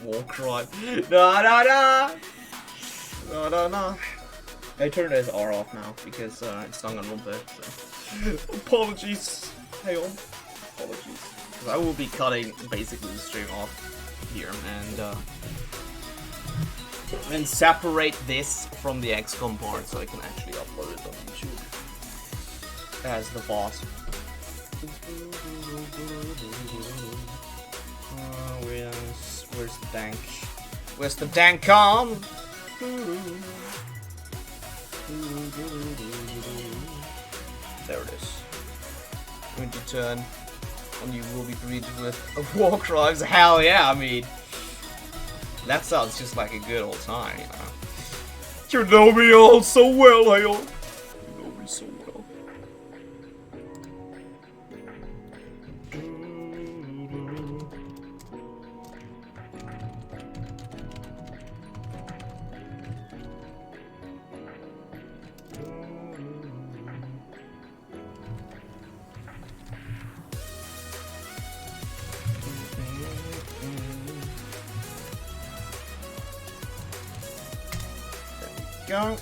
War crime. No, no, no. No, no, no. I turned his R off now because it's Danganronpa. So. Apologies. Hang on. Apologies. Because I will be cutting basically the stream off here and separate this from the XCOM part so I can actually upload it on YouTube as the boss. Where's the dank? Where's the Dankon? There it is. When you turn, and you will be greeted with war crimes. Hell yeah! I mean, that sounds just like a good old time, you know. You know me all so well, Hale. You know me so well. Go.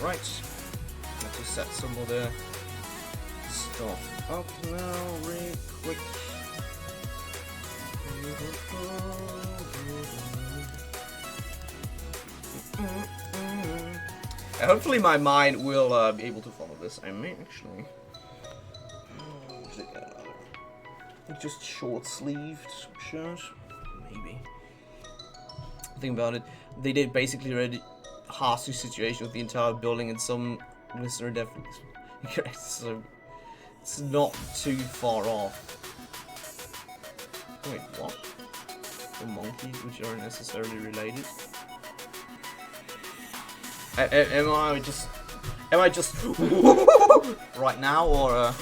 Right, let's just set some of the stuff up now, real quick. Hopefully my mind will be able to follow this. I may actually just short-sleeved shirt, maybe. Think about it. They did basically already hostage situation with the entire building, and some listener definitely. So it's not too far off. Wait, what? The monkeys, which aren't necessarily related. Am I just right now, or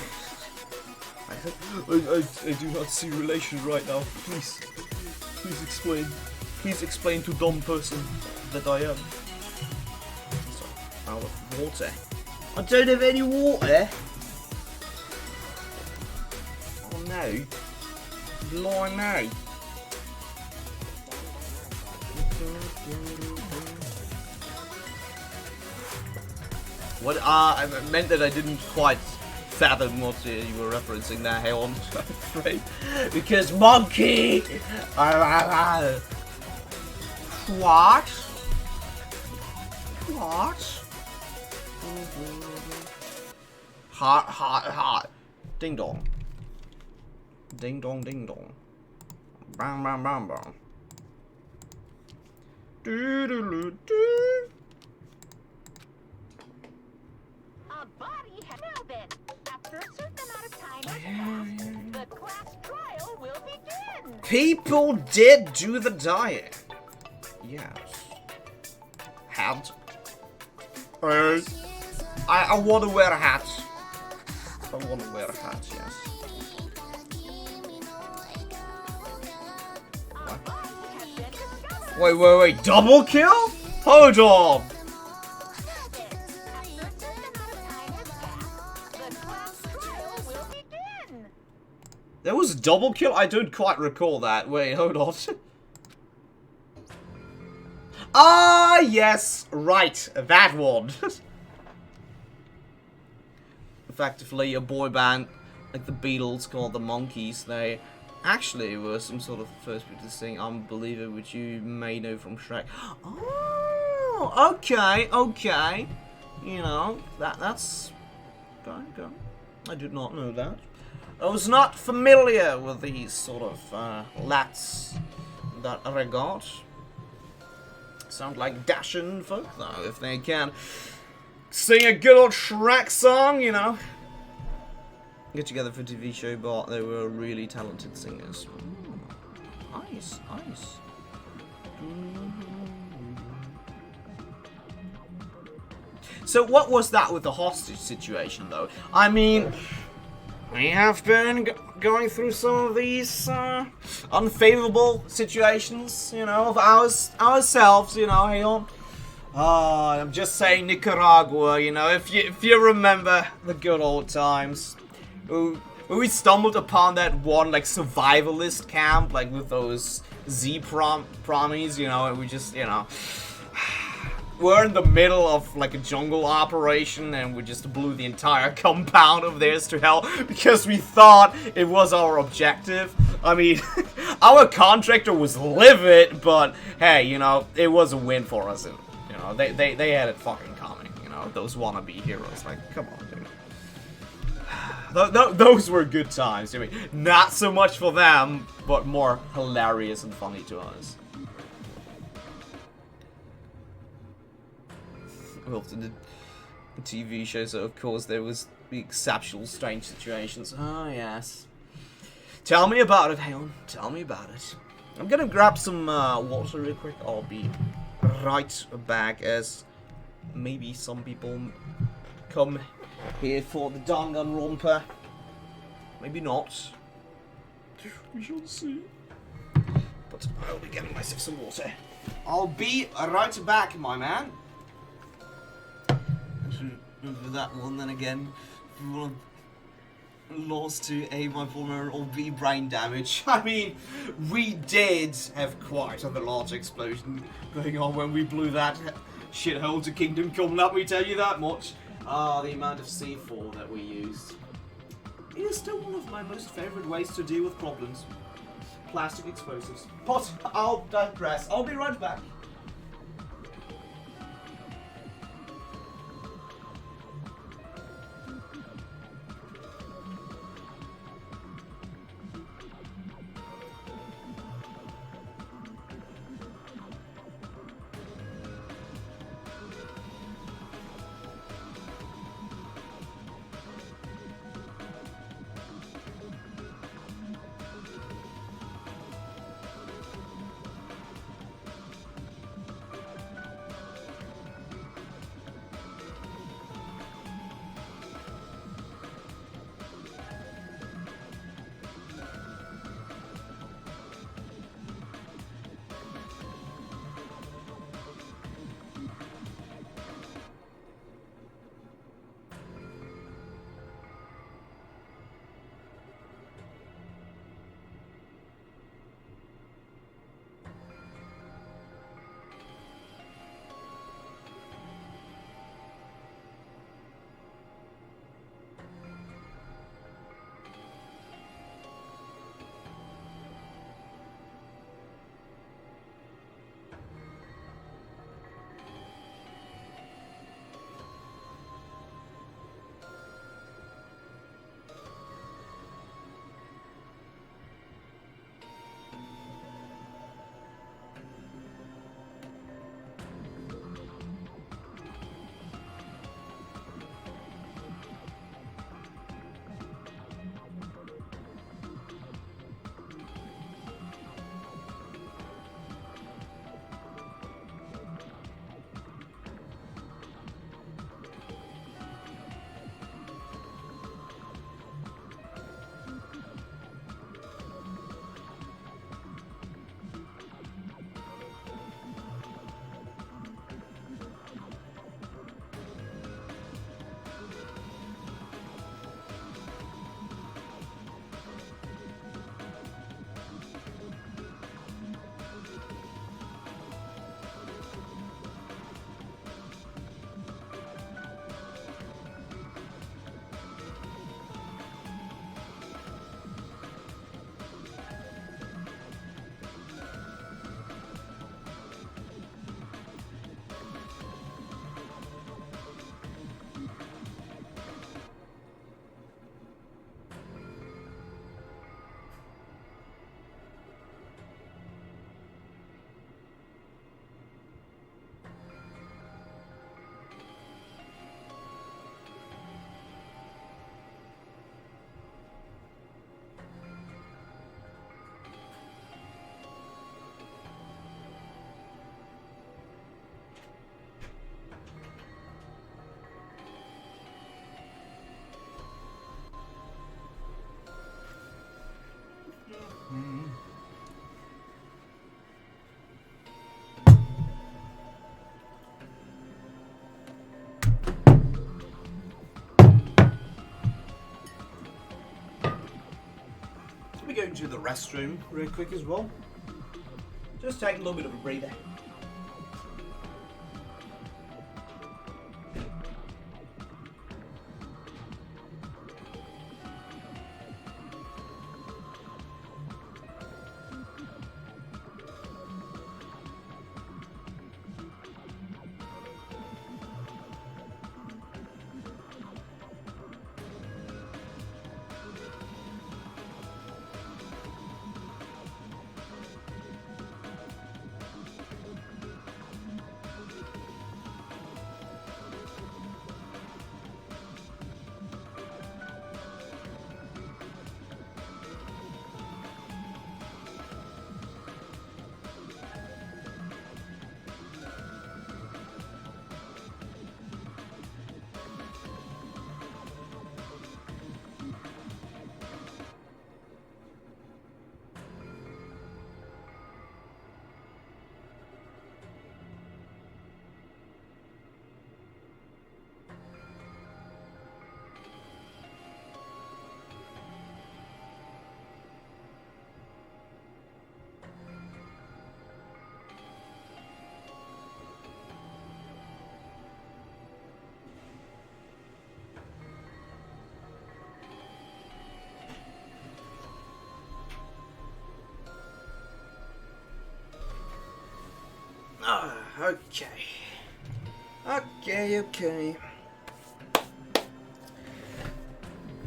I do not see relation right now. Please explain to dumb person that I am. So, out of water. I don't have any water. Oh no, blimey. What? I meant that I didn't quite fathom what you were referencing there, hey, I'm afraid. Because monkey! What? What? Hot. Ding dong. Ding dong, ding dong. Bang, bang, bang, bang. Do do do do. A body has now been. After a certain amount of time has passed, the class trial will begin. People did do the diet. Yes. Hat. I want to wear a hat. I want to wear a hat, yes. What? Wait, double kill? Hold on! There was a double kill? I don't quite recall that. Wait, hold on. Ah, yes, right, that one. Effectively, a boy band like the Beatles called the Monkees. They actually were some sort of first people to sing Unbeliever, which you may know from Shrek. Oh, okay. You know, that's... Okay. I did not know that. I was not familiar with these sort of lats that regard. Sound like dashing folk, though, if they can sing a good old Shrek song, you know. Get together for a TV show, but they were really talented singers. Nice. So what was that with the hostage situation, though? I mean, we have been... going through some of these unfavorable situations, you know, of ourselves, you know, hang on. I'm just saying Nicaragua, you know, if you remember the good old times. We stumbled upon that one, like, survivalist camp, like, with those Z-promies, you know, and we just, you know... We're in the middle of, like, a jungle operation, and we just blew the entire compound of theirs to hell because we thought it was our objective. I mean, our contractor was livid, but, hey, you know, it was a win for us. And, you know, they had it fucking coming, you know, those wannabe heroes. Like, come on, dude. Those were good times. I mean, not so much for them, but more hilarious and funny to us. Well, the TV show, so of course there was the exceptional strange situations. Oh, yes. Tell me about it, Helen. Tell me about it. I'm gonna grab some water real quick. I'll be right back, as maybe some people come here for the Danganronpa. Maybe not. We shall see. But I'll be getting myself some water. I'll be right back, my man. For that one, then again, lost to A, my partner, or B, brain damage. I mean, we did have quite a large explosion going on when we blew that shithole to Kingdom Come, let me tell you that much. The amount of C4 that we used. It is still one of my most favourite ways to deal with problems. Plastic explosives. But I'll digress. I'll be right back. Let me go into the restroom real quick as well. Just take a little bit of a breather. Okay. Okay.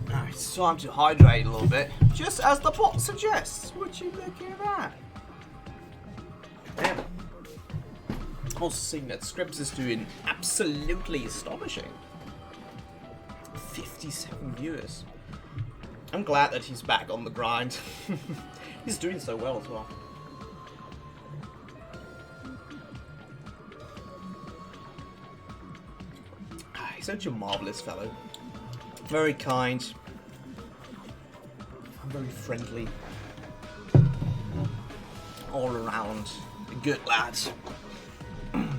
Now it's time to hydrate a little bit, just as the plot suggests. Would you look at that? Damn. Also seeing that Scripps is doing absolutely astonishing. 57 viewers. I'm glad that he's back on the grind. He's doing so well as well. Such a marvelous fellow. Very kind. Very friendly. All around. A good lad. And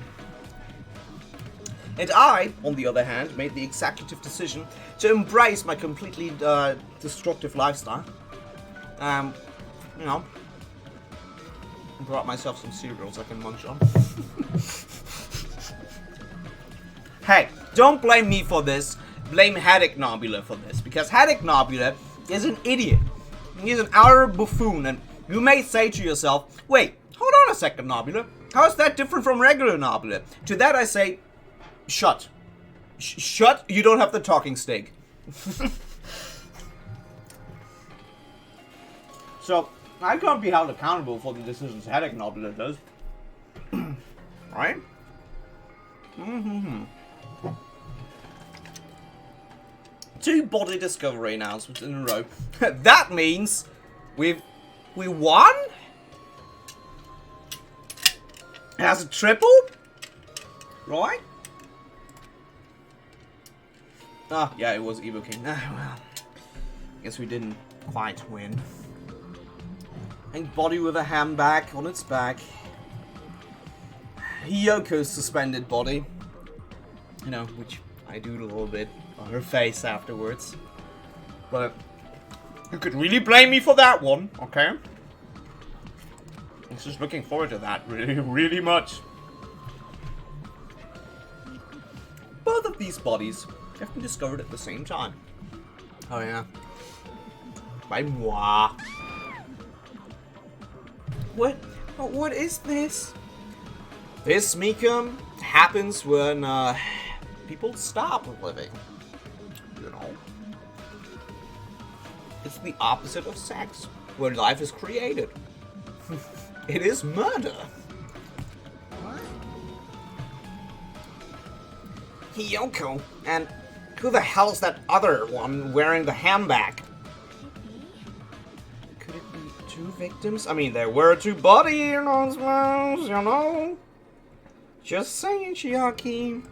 I, on the other hand, made the executive decision to embrace my completely destructive lifestyle. You know, brought myself some cereals I can munch on. Hey, don't blame me for this. Blame Haddock Nobula for this. Because Haddock Nobula is an idiot. He's an utter buffoon. And you may say to yourself, wait, hold on a second, Nobula. How is that different from regular Nobula? To that I say, shut. Shut, you don't have the talking stick. So, I can't be held accountable for the decisions Haddock Nobula does. Right? Mm-hmm. 2 body discovery announcements in a row. That means we won? It has a triple? Right? Ah, yeah, it was Evo King. Ah, well. Guess we didn't quite win. And body with a handbag on its back. Yoko's suspended body. You know, which I do a little bit on her face afterwards. But you could really blame me for that one, okay? I'm just looking forward to that really much. Both of these bodies have been discovered at the same time. Oh yeah. By moi. What is this? This, Mika, happens when people stop living. You know? It's the opposite of sex, where life is created. It is murder. What? Hiyoko, and who the hell is that other one wearing the handbag? Could it be 2 victims? I mean, there were 2 body announcements, you know? Just saying, Chiaki.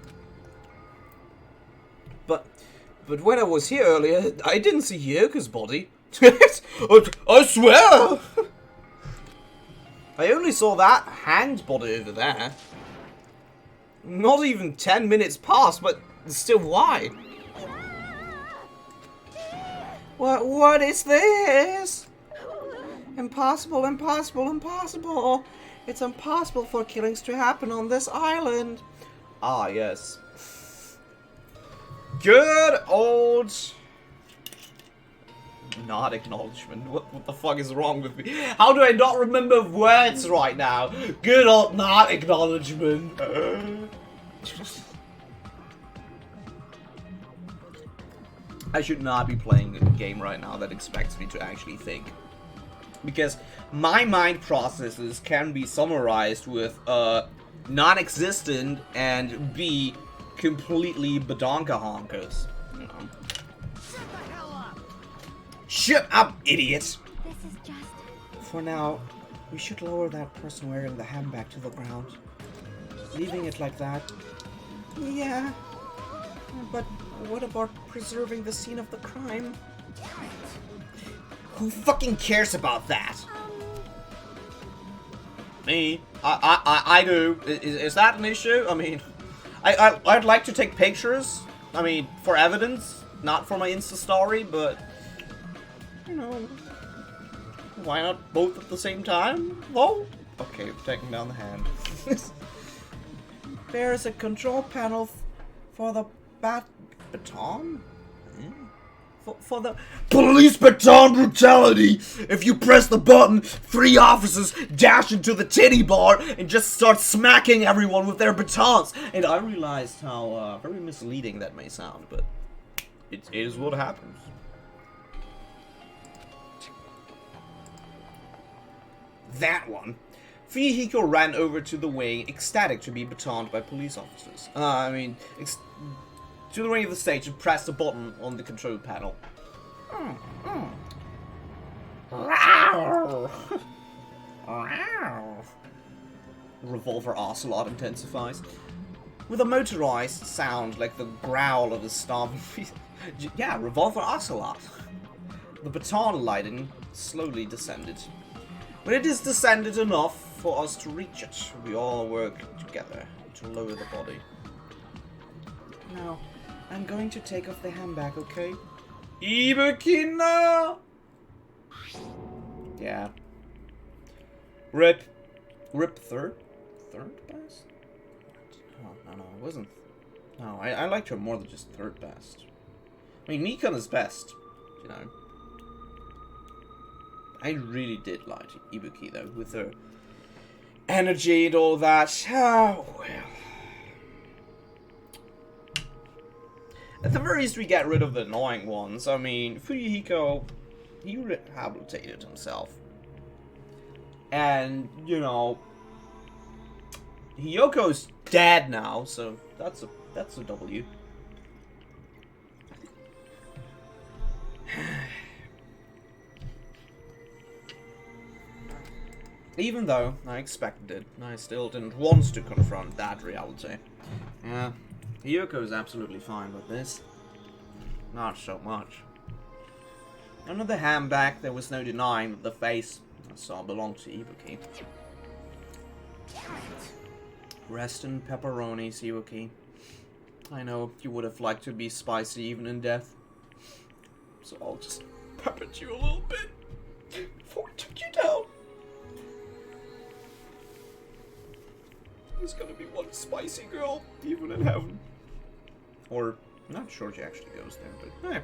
But when I was here earlier, I didn't see Yoko's body. I swear! I only saw that hanged body over there. Not even 10 minutes passed, but still, why? What is this? Impossible, impossible, impossible. It's impossible for killings to happen on this island. Ah, yes. Good old... Not acknowledgement. What the fuck is wrong with me? How do I not remember words right now? Good old not acknowledgement. I should not be playing a game right now that expects me to actually think. Because my mind processes can be summarized with non-existent and B, completely badonkahonkas. You know. Shut up, idiot! This is just... For now, we should lower that person wearing the handbag to the ground. Leaving it like that. Yeah. But what about preserving the scene of the crime? Who fucking cares about that? Me? I do. Is that an issue? I mean, I'd like to take pictures. I mean, for evidence, not for my Insta story, but you know, why not both at the same time? Whoa. Okay, taking down the hand. There is a control panel for the baton? For the police baton brutality! If you press the button, 3 officers dash into the titty bar and just start smacking everyone with their batons. And I realized how very misleading that may sound, but it is what happens. That one. Fuyuhiko ran over to the wing, ecstatic to be batoned by police officers. To the ring of the stage and pressed the button on the control panel. Revolver Ocelot intensifies. With a motorized sound like the growl of a starving beast. Yeah, Revolver Ocelot. The baton lighting slowly descended. When it is descended enough for us to reach it, we all work together to lower the body. Now, I'm going to take off the handbag, okay? Ibukina! Yeah. Rip third? Third best? No, it wasn't. No, I liked her more than just third best. I mean, Mikan is best, you know. I really did like Ibuki, though, with her energy and all that. Oh, well. At the very least, we get rid of the annoying ones. I mean, Fuyuhiko, he rehabilitated himself. And, you know, Hiyoko's dead now, so that's a W. Even though I expected it, I still didn't want to confront that reality. Yeah. Hiyoko is absolutely fine with this. Not so much. Under the handbag, there was no denying that the face I saw belonged to Ibuki. Rest in pepperoni, Ibuki. I know you would have liked to be spicy even in death. So I'll just pepper you a little bit before I took you down. There's gonna be one spicy girl, even in heaven. Or, I'm not sure she actually goes there, but hey.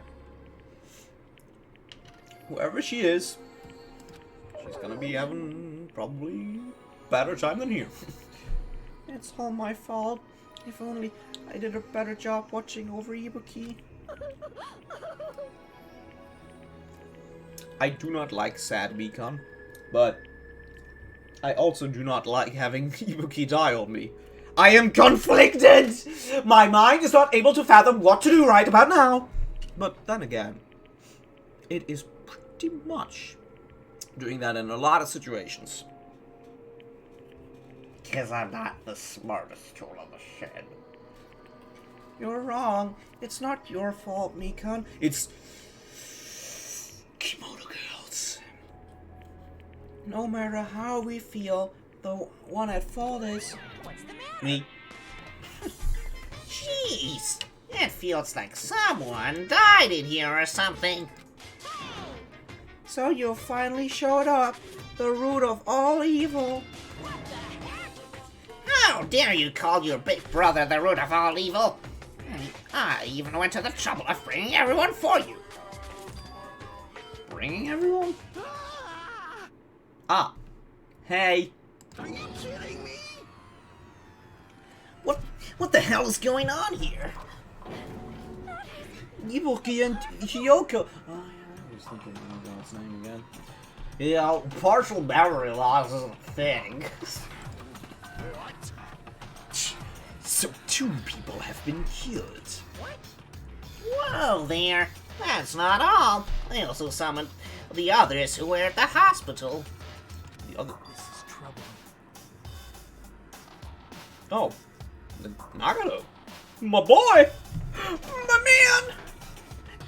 Whoever she is, she's gonna be having probably a better time than here. It's all my fault. If only I did a better job watching over Ibuki. I do not like sad Mikan, but I also do not like having Ibuki die on me. I am conflicted! My mind is not able to fathom what to do right about now. But then again, it is pretty much doing that in a lot of situations. Because I'm not the smartest tool in the shed. You're wrong. It's not your fault, Mikan. It's Kimono Girls. No matter how we feel, the one at fault is... What's the matter? me. Jeez, it feels like someone died in here or something. So you finally showed up, the root of all evil. How dare you call your big brother the root of all evil? I even went to the trouble of bringing everyone for you. Bringing everyone? Ah. Hey. Are you kidding me? What the hell is going on here? Ibuki and Hiyoko. Oh yeah, I was thinking of his name again. Yeah, partial memory loss is a thing. So 2 people have been killed. Whoa there. That's not all. They also summoned the others who were at the hospital. The other. This is trouble. Oh, Nagano, my boy, my man.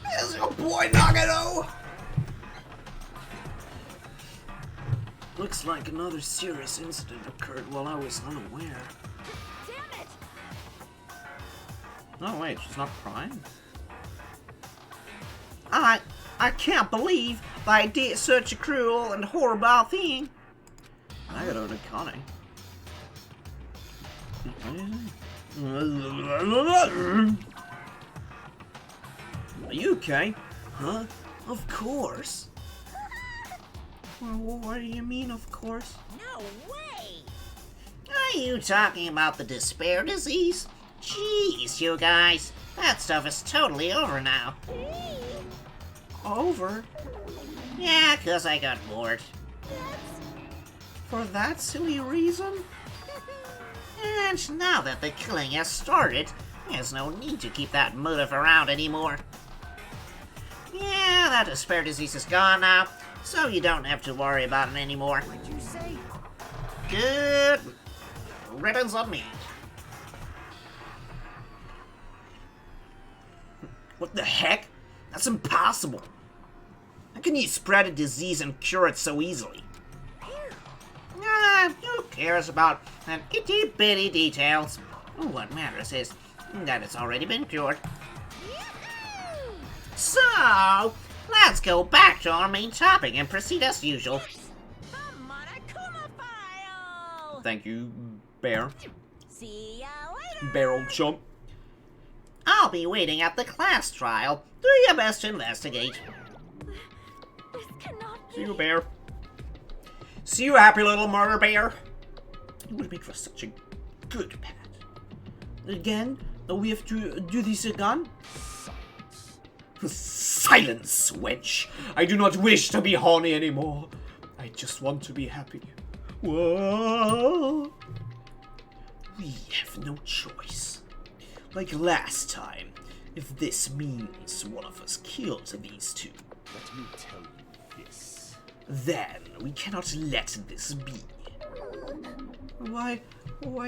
There's your boy Nagano. Looks like another serious incident occurred while I was unaware. Damn it! Oh wait, she's not crying? I can't believe they did such a cruel and horrible thing. Nagano to Connie. Are you okay? Huh? Of course. Well, what do you mean, of course? No way! Are you talking about the despair disease? Jeez, you guys. That stuff is totally over now. Over? Yeah, 'cause I got bored. For that silly reason? And now that the killing has started, there's no need to keep that motive around anymore. Yeah, that despair disease is gone now, so you don't have to worry about it anymore. What'd you say? Good riddance on me. What the heck? That's impossible. How can you spread a disease and cure it so easily? Who cares about an itty-bitty details? What matters is that it's already been cured. So, let's go back to our main topic and proceed as usual. The Monokuma file! Thank you, Bear. See ya later! Barrel chump. I'll be waiting at the class trial. Do your best to investigate. This cannot See be. you, Bear. See you, happy little murder bear. You would make for such a good pet. Again? We have to do this again? Silence, wench. I do not wish to be horny anymore. I just want to be happy. Whoa. We have no choice. Like last time, if this means one of us kills these two, Let me tell you this. then we cannot let this be. Why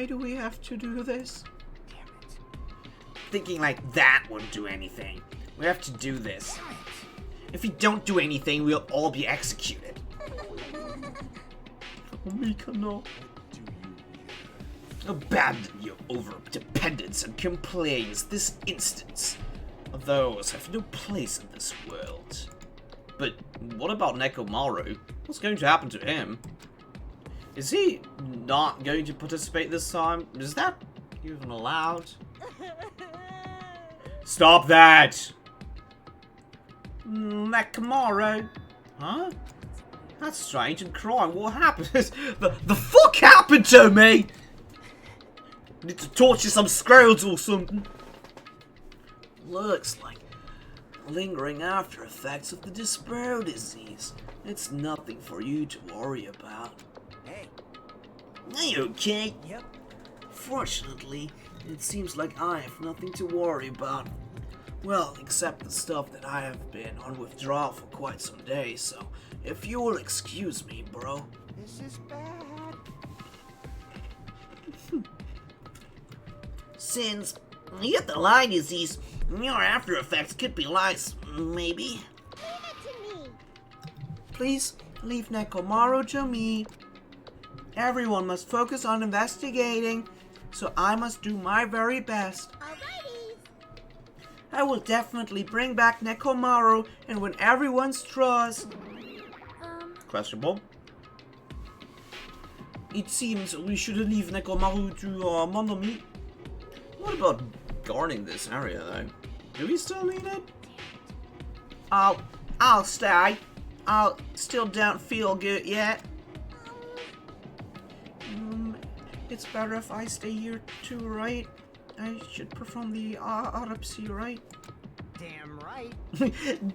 do we have to do this? Damn it. Thinking like that wouldn't do anything. We have to do this. If we don't do anything, we'll all be executed. Mika, no. Do you Abandon your over-dependence and complaints this instance. Those have no place in this world. But what about Nekomaru? What's going to happen to him? Is he not going to participate this time? Is that even allowed? Stop that! Nekomaru? Huh? That's strange and crying. What happened? the fuck happened to me? Need to torture some squirrels or something. Looks like lingering after effects of the despair disease. It's nothing for you to worry about. Hey. Are you okay? Yep. Fortunately, it seems like I have nothing to worry about. Well, except the stuff that I have been on withdrawal for quite some days, so if you will excuse me, bro. This is bad. Since you get the Lyme disease, your after effects could be lice, maybe. Leave it to me. Please leave Nekomaru to me. Everyone must focus on investigating, so I must do my very best. Alrighty. I will definitely bring back Nekomaru and win everyone's trust. questionable. It seems we should leave Nekomaru to Monomi. What about guarding this area, though? Do we still need it? I'll stay. I still don't feel good yet. It's better if I stay here too, right? I should perform the autopsy, right? Damn right.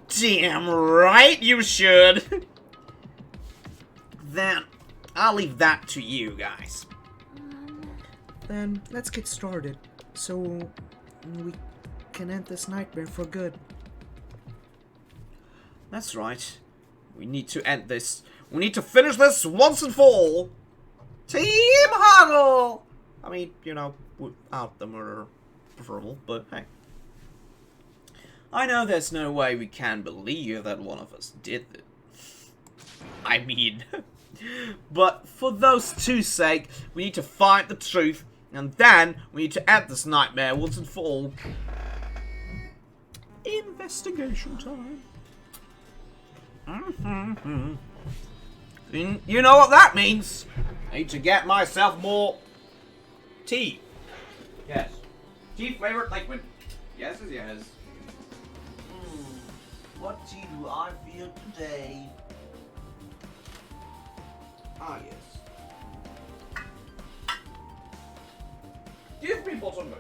Damn right you should! Then, I'll leave that to you guys. Then let's get started, so we can end this nightmare for good. That's right. We need to end this. We need to finish this once and for all. Team Huddle! I mean, you know, without the murder preferable, but hey. I know there's no way we can believe that one of us did it. I mean... But for those two's sake, we need to find the truth, and then we need to end this nightmare once and for all. Investigation time. You know what that means? I need to get myself more tea. Yes. Tea flavored liquid. Yes is yes. What tea do I feel today? Ah, yes. Give me buttermilk.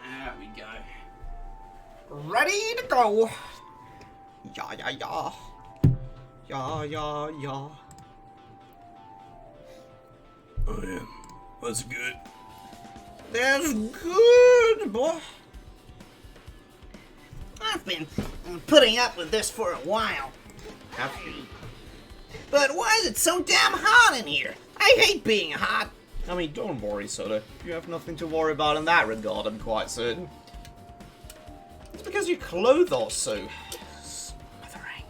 There we go. Ready to go. Yeah, yeah, yeah. Yeah, yeah, yeah. Oh yeah, that's good. That's good, boy. I've been putting up with this for a while. Have you? But why is it so damn hot in here? I hate being hot. I mean, don't worry, Soda. You have nothing to worry about in that regard, I'm quite certain. It's because your clothes are so smothering.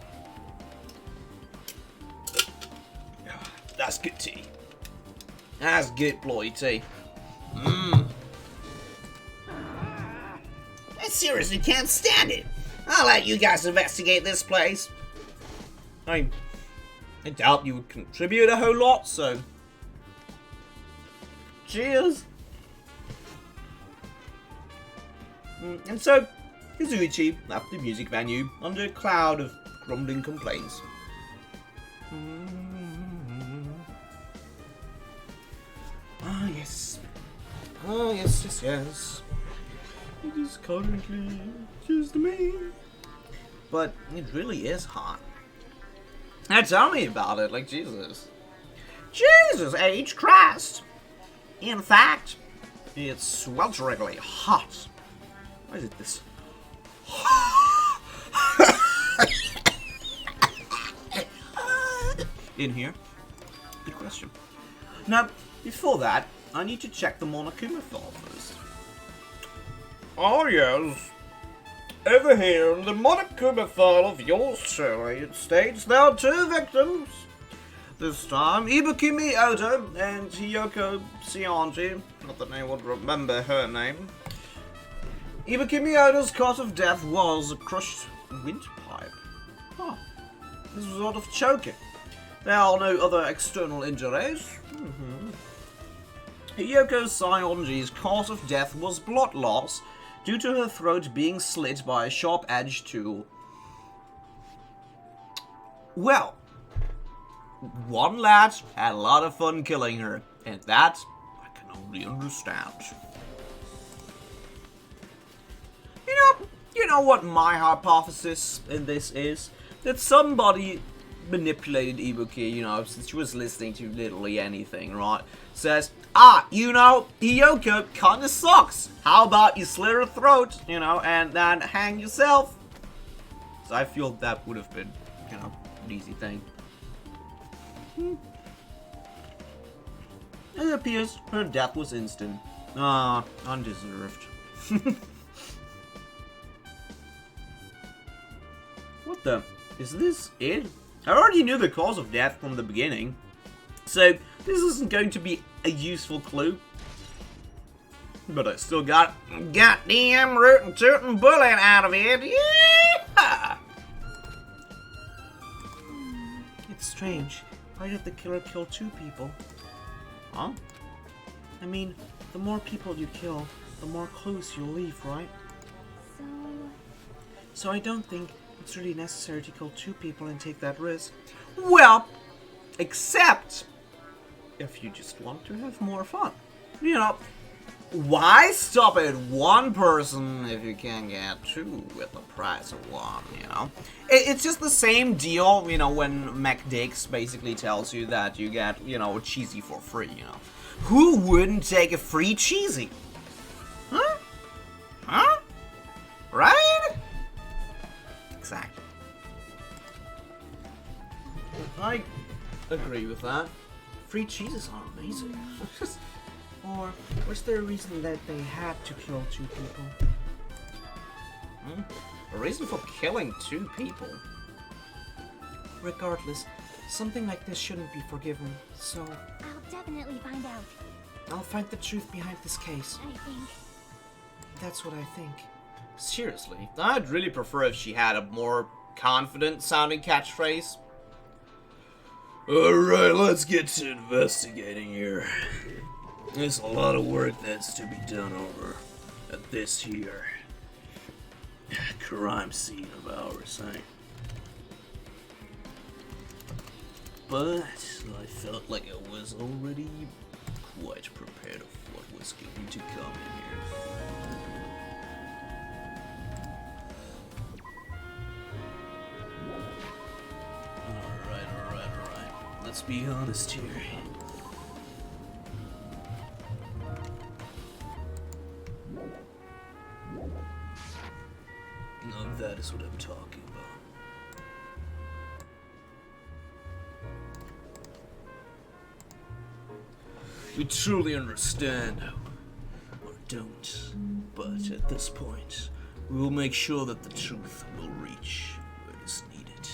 That's good tea. That's good bloody tea. Mmm. I seriously can't stand it. I'll let you guys investigate this place. I doubt you would contribute a whole lot, so... Cheers! And so, Kazuichi left the music venue under a cloud of grumbling complaints. Ah, yes. Ah, yes, yes, yes. It is currently just me. But it really is hot. Now tell me about it, like Jesus. Jesus H. Christ! In fact, it's swelteringly hot. Why is it this? In here? Good question. Now, before that, I need to check the Monokuma file first. Oh yes. over here in the Monokuma file of your story, it states there are 2 victims. This time, Ibukimi Oda and Hiyoko Sionji. Not that anyone would remember her name. Ibukimi Oda's cause of death was a crushed windpipe. Huh. This was sort of choking. There are no other external injuries. Hiyoko Sionji's cause of death was blood loss due to her throat being slit by a sharp-edged tool. Well, one lad had a lot of fun killing her, and that I can only understand. You know what my hypothesis in this is? That somebody manipulated Ibuki, you know, since she was listening to literally anything, right? Says, you know, Hiyoko kinda sucks. How about you slit her throat, you know, and then hang yourself? So I feel that would have been, you know, an easy thing. It appears her death was instant. Undeserved. What the? Is this it? I already knew the cause of death from the beginning, so this isn't going to be a useful clue. But I still got goddamn rootin' tootin' bullet out of it. Yeah! It's strange. Why did the killer kill 2 people? Huh? I mean, the more people you kill, the more clues you'll leave, right? So I don't think it's really necessary to kill 2 people and take that risk. Well, except if you just want to have more fun. You know, why stop at 1 person if you can get 2 with the price of 1, you know? It's just the same deal, you know, when McDix basically tells you that you get, you know, cheesy for free, you know? Who wouldn't take a free cheesy? Huh? Huh? Right? Exactly. I agree with that. Free cheeses are amazing. Or was there a reason that they had to kill 2 people? A reason for killing 2 people? Regardless, something like this shouldn't be forgiven, so I'll definitely find out. I'll find the truth behind this case. I think. That's what I think. Seriously, I'd really prefer if she had a more confident sounding catchphrase. Alright, let's get to investigating here. There's a lot of work that's to be done over at this here crime scene of ours, eh? But I felt like I was already quite prepared of what was going to come in here. Alright. Let's be honest here. Now that is what I'm talking about. We truly understand, or don't, but at this point, we will make sure that the truth will reach where it is needed.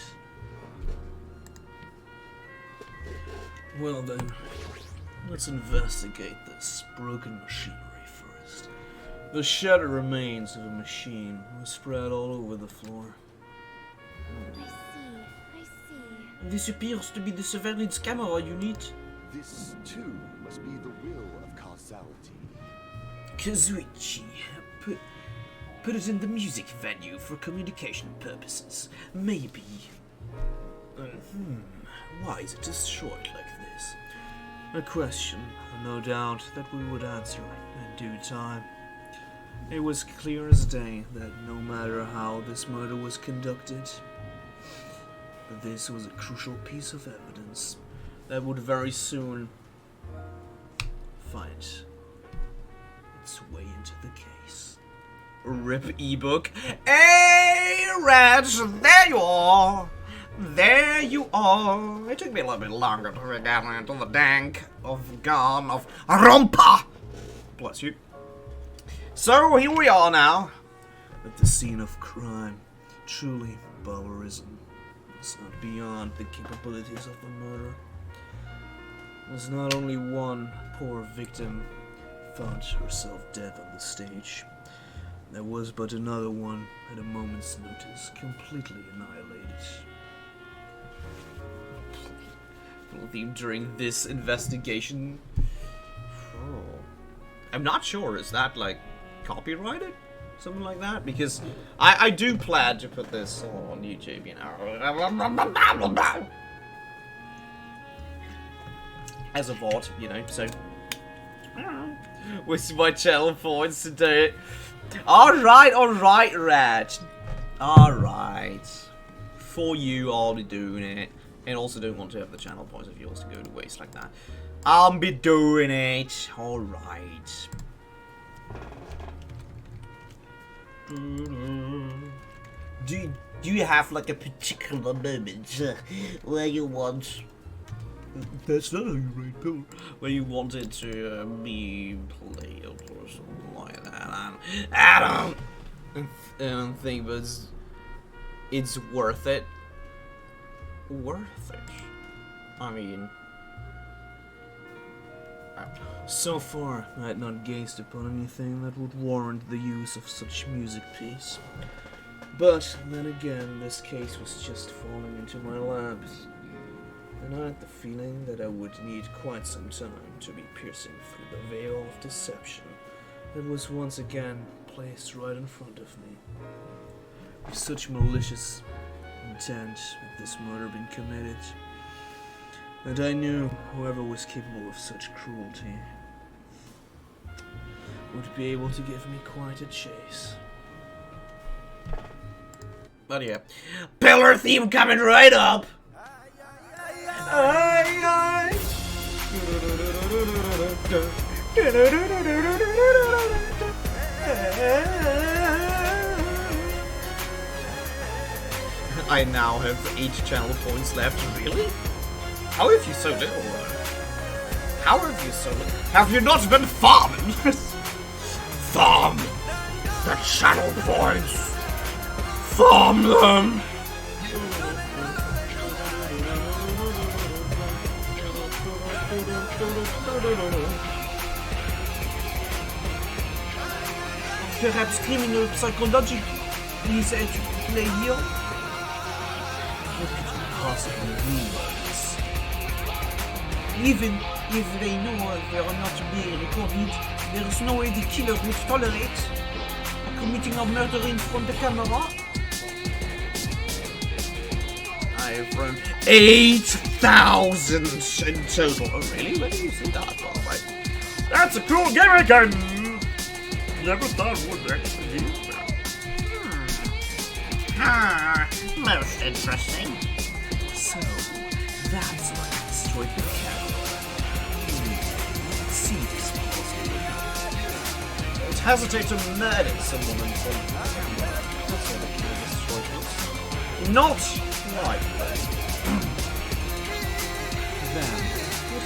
Well then, let's investigate this broken machinery first. The shattered remains of a machine were spread all over the floor. I see. This appears to be the surveillance camera unit. This, too, must be the will of causality. Kazuichi, put it in the music venue for communication purposes. Maybe. Why is it destroyed like this? A question, no doubt, that we would answer in due time. It was clear as day that no matter how this murder was conducted, this was a crucial piece of evidence that would very soon find its way into the case. RIP ebook. Hey, Reg, there you are! There you are! It took me a little bit longer to get into the dank of Danganronpa. Bless you. So, here we are now. at the scene of crime. Truly, barbarism was not beyond the capabilities of the murder. It was not only one poor victim found herself dead on the stage. There was but another one at a moment's notice, completely annihilated. During this investigation. Oh. I'm not sure, is that like copyrighted? Something like that? Because I do plan to put this on YouTube, you know. As a VOD, you know, so with my channel points to do it. Alright, Rat. Alright. For you, I'll be doing it. And also don't want to have the channel points of yours to go to waste like that. I'll be doing it. Alright. Do you have like a particular moment where you want? That's not how you rate Pillar. Where you wanted to be played or something like that. I don't think it's worth it. Worth it? I mean... So far, I had not gazed upon anything that would warrant the use of such music piece. But then again, this case was just falling into my laps, and I had the feeling that I would need quite some time to be piercing through the veil of deception that was once again placed right in front of me. With such malicious intent had this murder been committed, and I knew whoever was capable of such cruelty would be able to give me quite a chase. But yeah. Pillar theme coming right up! I now have 8 channel points left. Really? How have you so little? How have you so little? Have you not been farming? Farm the channel points. Farm them. Perhaps criminal psychology is at play here? What could you possibly mean by this? Even if they know they are not being recorded, there is no way the killer would tolerate committing a murder in front of the camera. I've run 8,000 in total. Oh, really? Where did you see that? All right. That's a cool gimmick. I never thought would actually use that. Most interesting. So, that's why I destroyed the camera. Let's see this possible. Don't hesitate to murder someone in front of the camera. That's how the killer destroyed it. Not like that. Then, what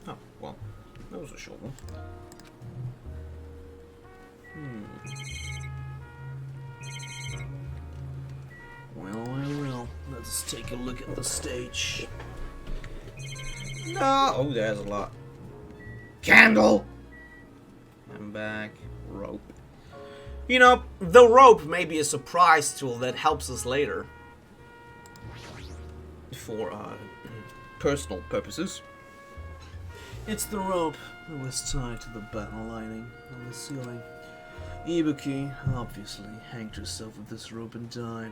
Oh, well, that was a short one. Well, let's take a look at the stage. No! Oh, there's a lot. Candle! I'm back. Rope. You know, the rope may be a surprise tool that helps us later. For, personal purposes. It's the rope that was tied to the battle lining on the ceiling. Ibuki obviously hanged herself with this rope and died.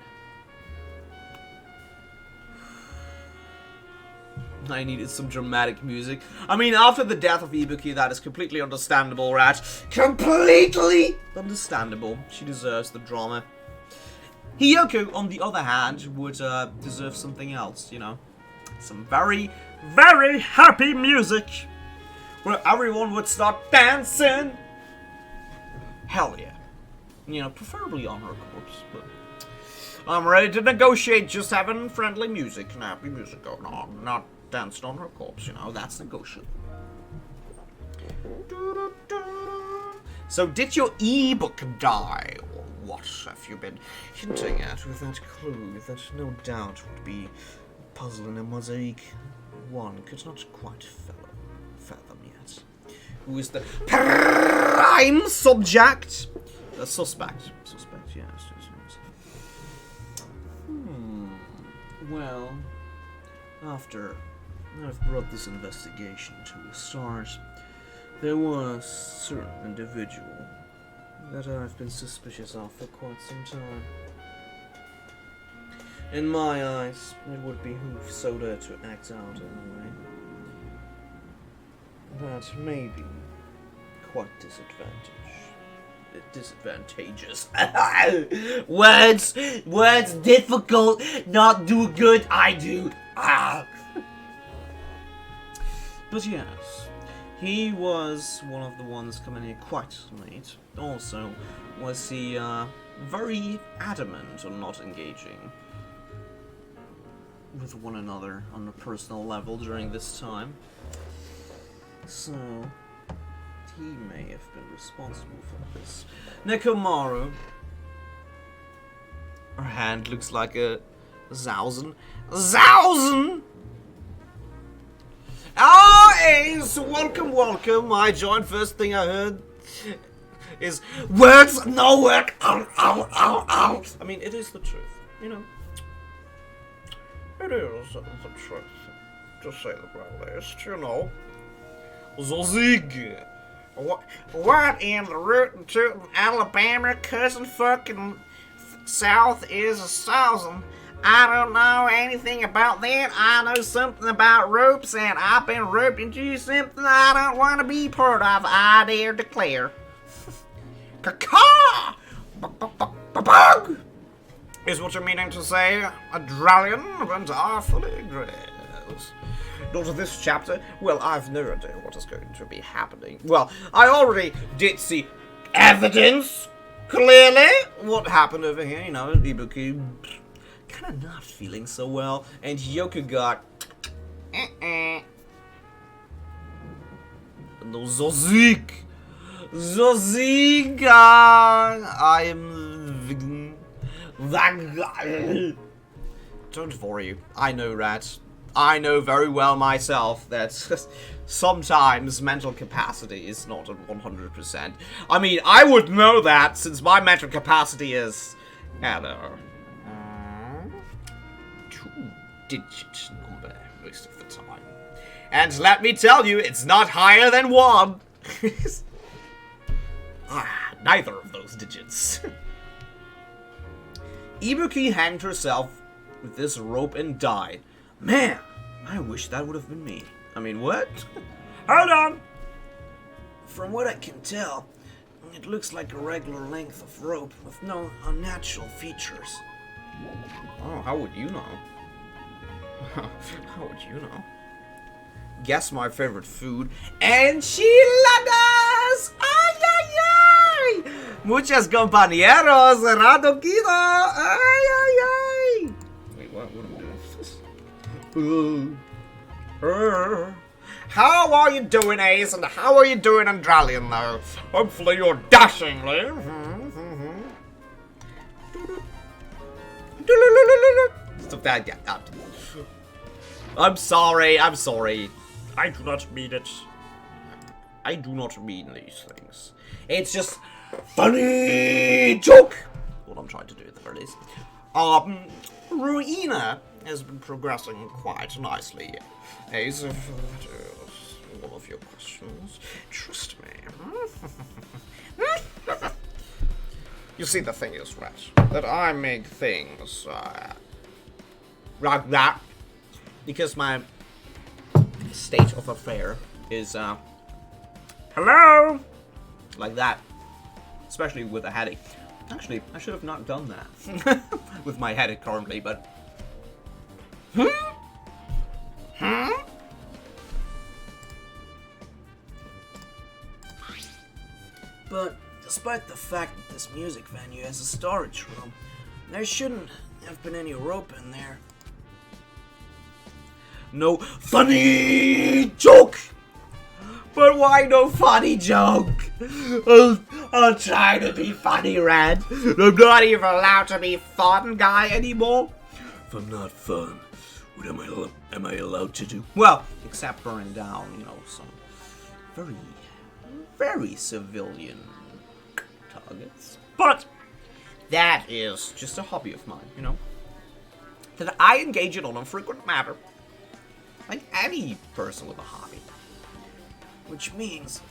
I needed some dramatic music. I mean, after the death of Ibuki, that is completely understandable, Rat. Completely understandable. She deserves the drama. Hiyoko, on the other hand, would deserve something else, you know. Some very, very happy music. Where everyone would start dancing. Hell yeah. You know, preferably on her corpse, but... I'm ready to negotiate just having friendly music and happy music going on. Not danced on her corpse, you know, that's negotiable. So did your ebook die, or what have you been hinting at with that clue that no doubt would be a puzzle in a mosaic one could not quite fathom yet? Who is the prime subject? Suspect, yes. Well, after I've brought this investigation to a start, there was a certain individual that I've been suspicious of for quite some time. In my eyes, it would behoove Soda to act out in a way that may be quite disadvantageous. Words difficult, not do good, I do. But yes, he was one of the ones coming here quite late. Also, was he very adamant on not engaging with one another on a personal level during this time. So, he may have been responsible for this. Nekomaru. Her hand looks like a Zausen. Zausen! Ah, Ace! Welcome. I joined. First thing I heard is words, no work. Ow. I mean, it is the truth, you know. It is the truth. To say the very least, you know. Zozig. What in the rootin' tootin' Alabama cousin fucking South is a thousand? I don't know anything about that. I know something about ropes, and I've been roped into something I don't want to be part of. I dare declare. Caca! Bug! Is what you're meaning to say, Adralian, and I fully agree. Not this chapter. Well, I've no idea what is going to be happening. Well, I already did see evidence, clearly. What happened over here, you know, Ibuki kind of not feeling so well, and Yoku got no Zozik. I am that guy. Don't worry, I know that. I know very well myself that sometimes mental capacity is not at 100%. I mean, I would know that since my mental capacity is, hello, 2-digit number most of the time. And let me tell you, it's not higher than 1. Neither of those digits. Ibuki hanged herself with this rope and died. Man, I wish that would have been me. I mean, what? Hold on! From what I can tell, it looks like a regular length of rope with no unnatural features. Oh, how would you know? How would you know? Guess my favorite food. Enchiladas! Ay, ay, ay! Muchas compañeros, radoquido! Ay, ay, ay! Wait, what am I doing? How are you doing, Ace? And how are you doing, Andralian, though? Hopefully you're dashingly. Stop that. Yeah. I'm sorry. I do not mean it. I do not mean these things. It's just funny joke. What I'm trying to do at the very least. Ruina has been progressing quite nicely. Ace, if that is all of your questions, trust me. You see, the thing is, Rat, that I make things like that because my state of affair is hello, like that, especially with a headache. Actually, I should have not done that with my headache currently, but But despite the fact that this music venue has a storage room, there shouldn't have been any rope in there. no funny joke. But why no funny joke? I'll try to be funny, Red. I'm not even allowed to be fun guy anymore. If I'm not fun, what am I allowed to do? Well, except burn down, you know, some very, very civilian targets. But that is just a hobby of mine, you know, that I engage in on a frequent matter, like any person with a hobby. Which means,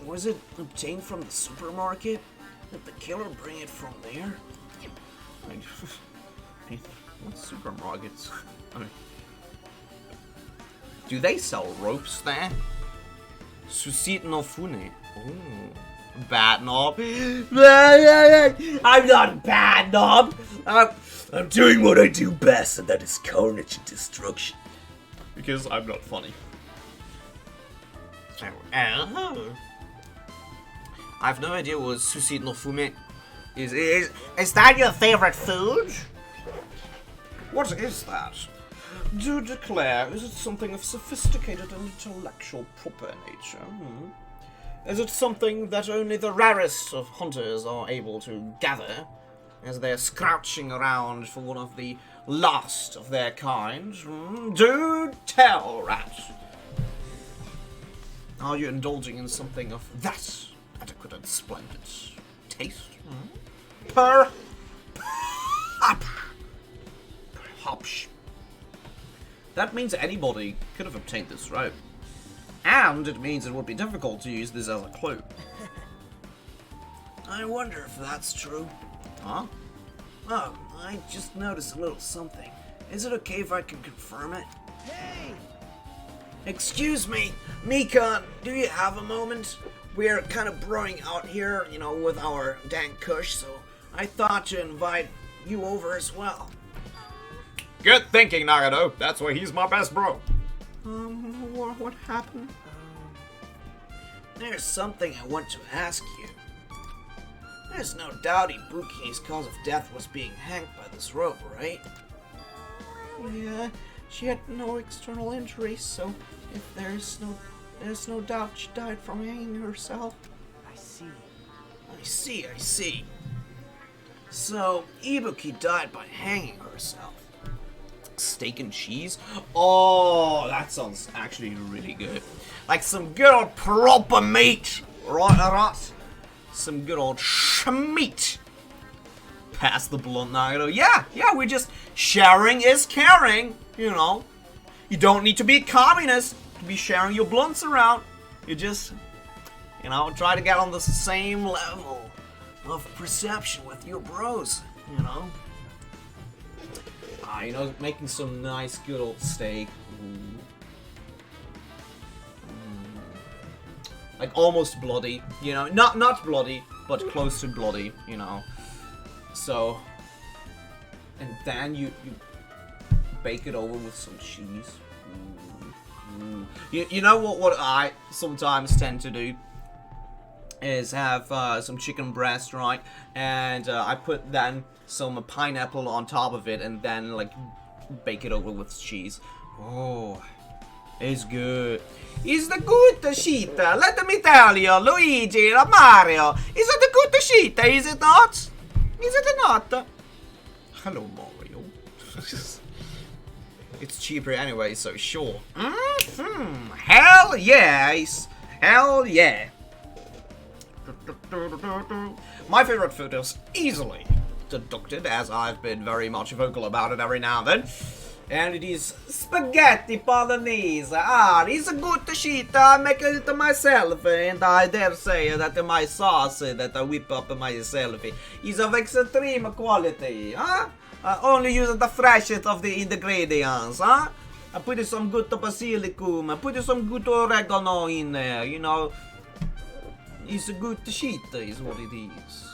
was it obtained from the supermarket? Did the killer bring it from there? What supermarkets? I mean, do they sell ropes there? Suicide no fune. Oh, bad knob. I'm not bad knob. I'm doing what I do best, and that is carnage and destruction. Because I'm not funny. I've no idea what suicide no fume is. Is that your favorite food? What is that? Do declare, is it something of sophisticated and intellectual proper nature? Is it something that only the rarest of hunters are able to gather as they're scrouching around for one of the last of their kind? Do tell, rat. Are you indulging in something of that adequate and splendid taste? Perhaps. That means anybody could have obtained this rope. And it means it would be difficult to use this as a clue. I wonder if that's true. Huh? Oh, I just noticed a little something. Is it okay if I can confirm it? Hey! Excuse me, Mika, do you have a moment? We're kind of broing out here, you know, with our dang kush, so I thought to invite you over as well. Good thinking, Nagano. That's why he's my best bro. What happened? There's something I want to ask you. There's no doubt Ibuki's cause of death was being hanged by this rope, right? Yeah, she had no external injuries, so if there's no doubt she died from hanging herself. I see. I see. So, Ibuki died by hanging herself. Steak and cheese? Oh, that sounds actually really good. Like some good old proper meat, right? Some good old meat. Pass the blunt, Nagano. Yeah, we're just sharing is caring, you know. You don't need to be a communist to be sharing your blunts around. You just, you know, try to get on the same level of perception with your bros, you know. You know, making some nice good old steak. Like almost bloody, you know, not bloody, but close to bloody, you know. So, and then you bake it over with some cheese. You know what I sometimes tend to do is have some chicken breast, right? And I put then some pineapple on top of it, and then like bake it over with cheese. Oh, it's good. It's the good shit. Let me tell you, Luigi, Mario. Is it the good shit? Is it not? Is it not? Hello, Mario. It's cheaper anyway, so sure. Hell yes. Hell yeah. My favorite food is easily deducted, as I've been very much vocal about it every now and then. And it is spaghetti bolognese. It's a good shit. I make it myself, and I dare say that my sauce that I whip up myself is of extreme quality. Only use the freshest of the ingredients. I put some good basilicum. I put some good oregano in there. You know, it's a good shit, is what it is.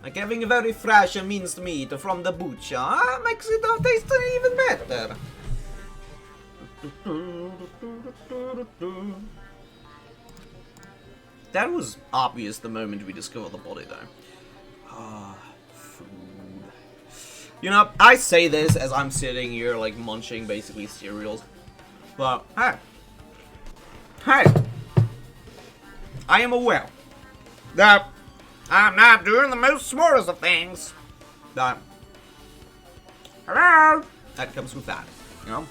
Like having a very fresh minced meat from the butcher makes it taste even better. That was obvious the moment we discovered the body, though. Food. You know, I say this as I'm sitting here, like, munching, basically, cereals. But, hey. Hey. I am aware that I'm not doing the most smartest of things. That, hello? That comes with that, you know?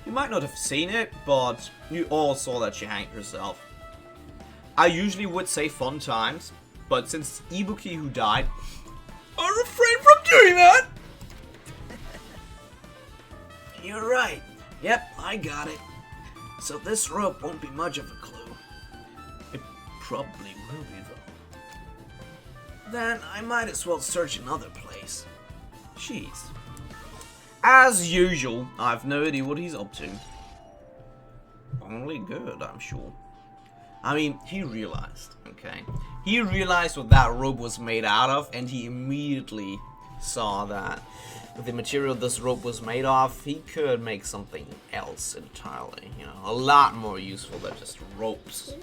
You might not have seen it, but you all saw that she hanged herself. I usually would say fun times, but since it's Ibuki who died, I refrain from doing that! You're right. Yep, I got it. So this rope won't be much of a clue. It probably will be, though. Then I might as well search another place. Jeez. As usual, I've no idea what he's up to. Only good, I'm sure. I mean, he realized, okay? He realized what that rope was made out of, and he immediately saw that with the material this rope was made of, he could make something else entirely, you know, a lot more useful than just ropes.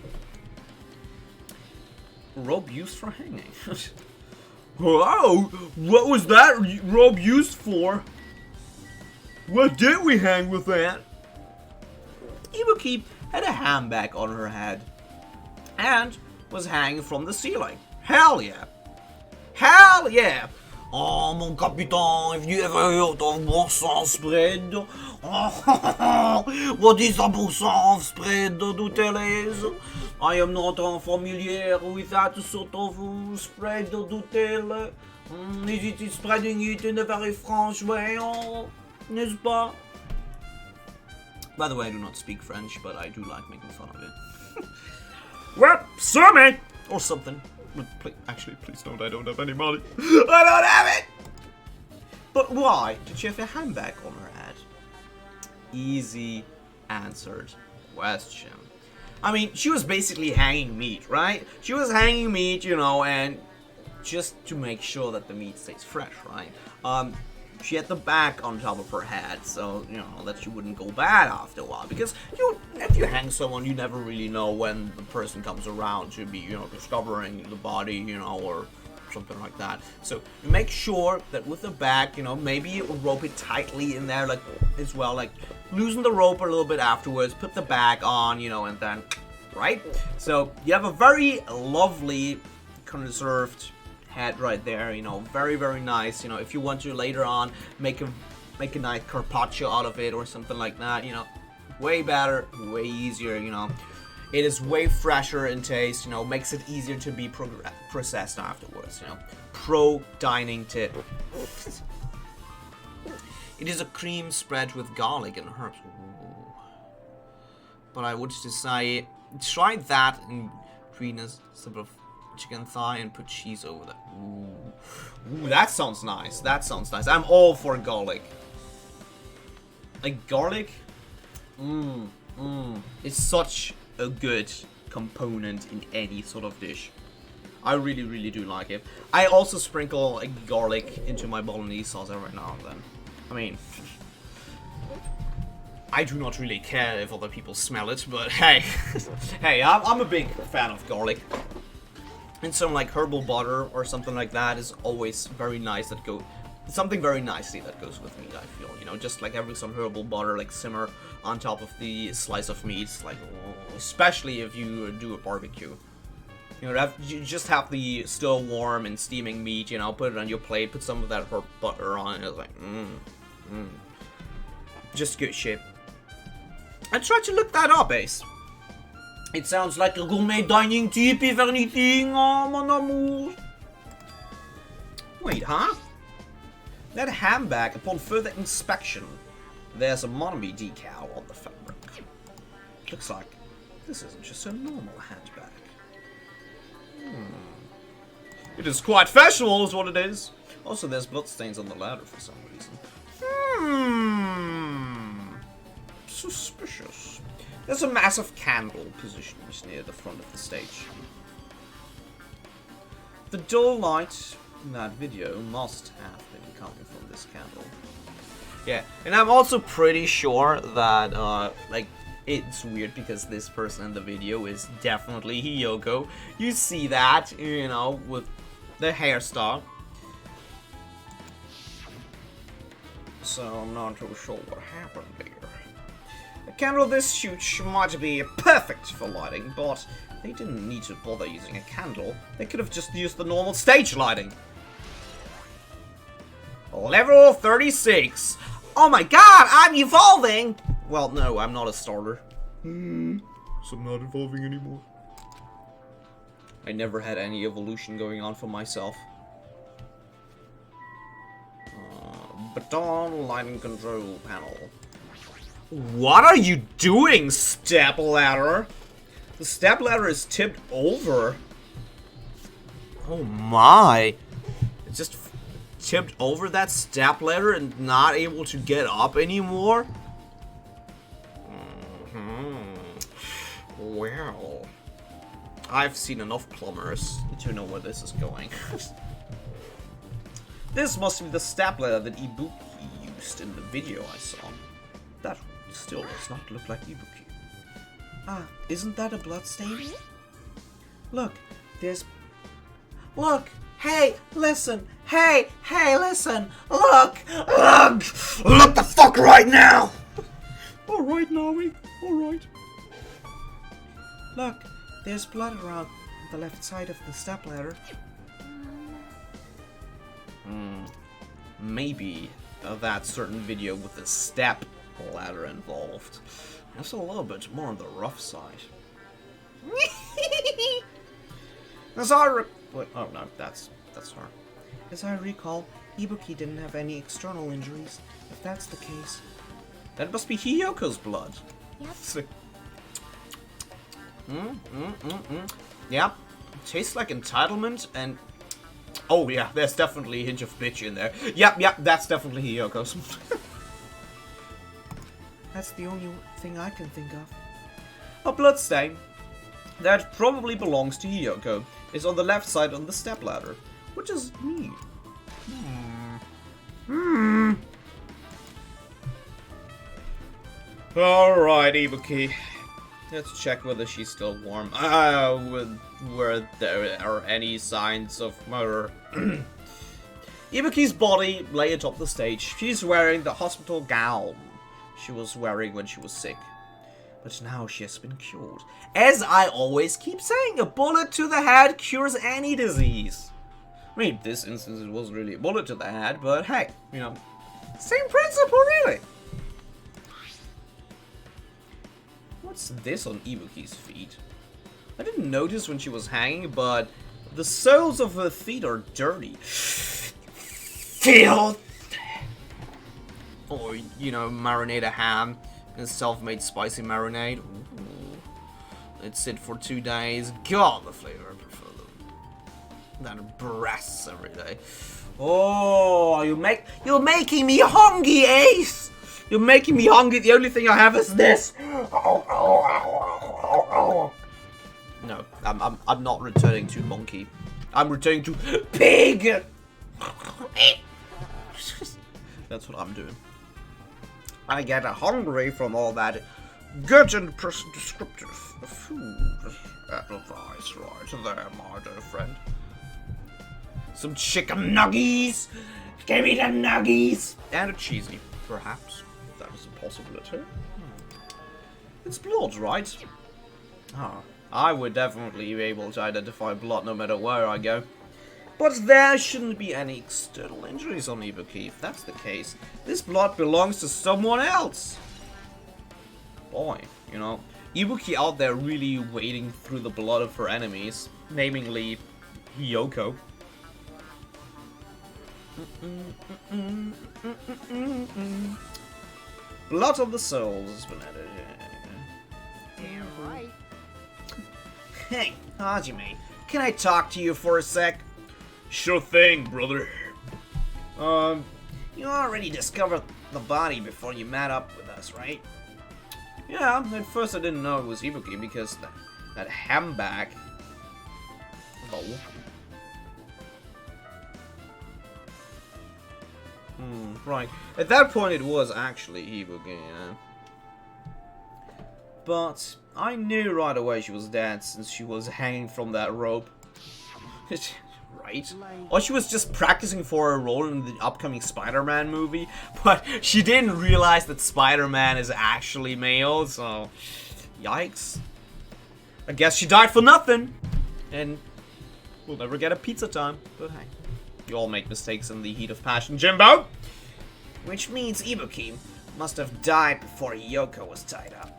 Rope used for hanging. Whoa! What was that rope used for? What did we hang with that? Ibuki had a handbag on her head and was hanging from the ceiling. Hell yeah! Hell yeah! Oh, mon capitaine, have you ever heard of Boursin spread? Oh, what is a Boursin spread, do tell us? I am not familiar with that sort of spread, do tell. Is it spreading it in a very French way, n'est-ce pas? By the way, I do not speak French, but I do like making fun of it. Well, sue me! Or something. Actually, please don't. I don't have any money. I don't have it! But why did she have a handbag on her head? Easy answered question. I mean, she was basically hanging meat, right? She was hanging meat, you know, and just to make sure that the meat stays fresh, right? She had the bag on top of her head, so, you know, that she wouldn't go bad after a while. Because if you hang someone, you never really know when the person comes around to be, you know, discovering the body, you know, or something like that. So, you make sure that with the bag, you know, maybe you rope it tightly in there, like, as well, like, loosen the rope a little bit afterwards, put the bag on, you know, and then, right? So, you have a very lovely, conserved head right there, you know, very, very nice. You know, if you want to later on make a nice carpaccio out of it or something like that, you know, way better, way easier, you know. It is way fresher in taste, you know, makes it easier to be processed afterwards, you know. Pro dining tip. It is a cream spread with garlic and herbs. Ooh. But I would just say, try that in between a sort of chicken thigh and put cheese over that. Ooh. Ooh, that sounds nice. That sounds nice. I'm all for garlic. Like garlic? It's such a good component in any sort of dish. I really, really do like it. I also sprinkle like garlic into my bolognese sauce every now and then. I mean, I do not really care if other people smell it, but hey, hey, I'm a big fan of garlic. And some like herbal butter or something like that is always very nice. Something very nicely that goes with meat, I feel. You know, just like having some herbal butter like simmer on top of the slice of meat, like, especially if you do a barbecue. You know, you just have the still warm and steaming meat, you know, put it on your plate, put some of that herb butter on it, it's like, just good shit. I tried to look that up, Ace. It sounds like a gourmet dining tip, if anything, oh, mon amour. Wait, huh? That handbag, upon further inspection, there's a Monami decal on the fabric. Looks like this isn't just a normal handbag. It is quite fashionable, is what it is. Also, there's bloodstains on the ladder for some reason. Suspicious. There's a massive candle positioned near the front of the stage. The dull light in that video must have been coming from this candle. Yeah, and I'm also pretty sure that, like, it's weird because this person in the video is definitely Hiyoko. You see that, you know, with the hairstyle. so I'm not too sure what happened there. A candle this huge might be perfect for lighting, but they didn't need to bother using a candle. They could have just used the normal stage lighting. Level 36. Oh my god, I'm evolving! Well, no, I'm not a starter. So I'm not evolving anymore. I never had any evolution going on for myself. Baton lighting control panel. What are you doing, step ladder? The step ladder is tipped over. Oh my. It's just tipped over that step ladder and not able to get up anymore? Well, I've seen enough plumbers to know where this is going. This must be the step ladder that Ibuki used in the video I saw. That still does not look like Ibuki. Ah, isn't that a bloodstain? Look, there's... Look! Hey, listen! Hey, listen! Look! Look the fuck right now! Alright, Navi. Alright. Look, there's blood around the left side of the stepladder. Maybe that certain video with the step ladder involved. That's a little bit more on the rough side. As I oh no, that's her. As I recall, Ibuki didn't have any external injuries. If that's the case, that must be Hiyoko's blood. Yep. Yep. Tastes like entitlement and... Oh yeah, there's definitely a hint of bitch in there. Yep, that's definitely Hiyoko's. That's the only thing I can think of. A bloodstain that probably belongs to Hiyoko is on the left side on the stepladder, which is neat. Alright, Ibuki. Let's check whether she's still warm. Were there are any signs of murder. Ibuki's body lay atop the stage. She's wearing the hospital gown she was wearing when she was sick. But now she has been cured. As I always keep saying, a bullet to the head cures any disease. I mean, this instance it wasn't really a bullet to the head, but hey, you know, same principle really. What's this on Ibuki's feet? I didn't notice when she was hanging, but the soles of her feet are dirty. Filth! Or, you know, marinate a ham in self-made spicy marinade. Ooh. Let's sit for 2 days. God, the flavor I prefer than breasts every day. Oh, you're making me hungry, Ace! You're making me hungry. The only thing I have is this. No, I'm not returning to monkey. I'm returning to pig. That's what I'm doing. I get hungry from all that good and descriptive food advice right there, my dear friend. Some chicken nuggies. Give me the nuggies. And a cheesy, perhaps. That is a possibility. It's blood, right? Ah, I would definitely be able to identify blood no matter where I go. But there shouldn't be any external injuries on Ibuki. If that's the case, this blood belongs to someone else. Boy, you know, Ibuki out there really wading through the blood of her enemies, namely Hiyoko. Blood of the souls has been added. Damn right. Hey, Hajime, can I talk to you for a sec? Sure thing, brother. You already discovered the body before you met up with us, right? Yeah, at first I didn't know it was Ibuki because that handbag. Oh. Right. At that point it was actually Ibuki, yeah. But I knew right away she was dead since she was hanging from that rope. right? Or she was just practicing for a role in the upcoming Spider-Man movie, but she didn't realize that Spider-Man is actually male, so yikes. I guess she died for nothing, and we'll never get a pizza time, but hey. You all make mistakes in the heat of passion, Jimbo! Which means Ibuki must have died before Yoko was tied up.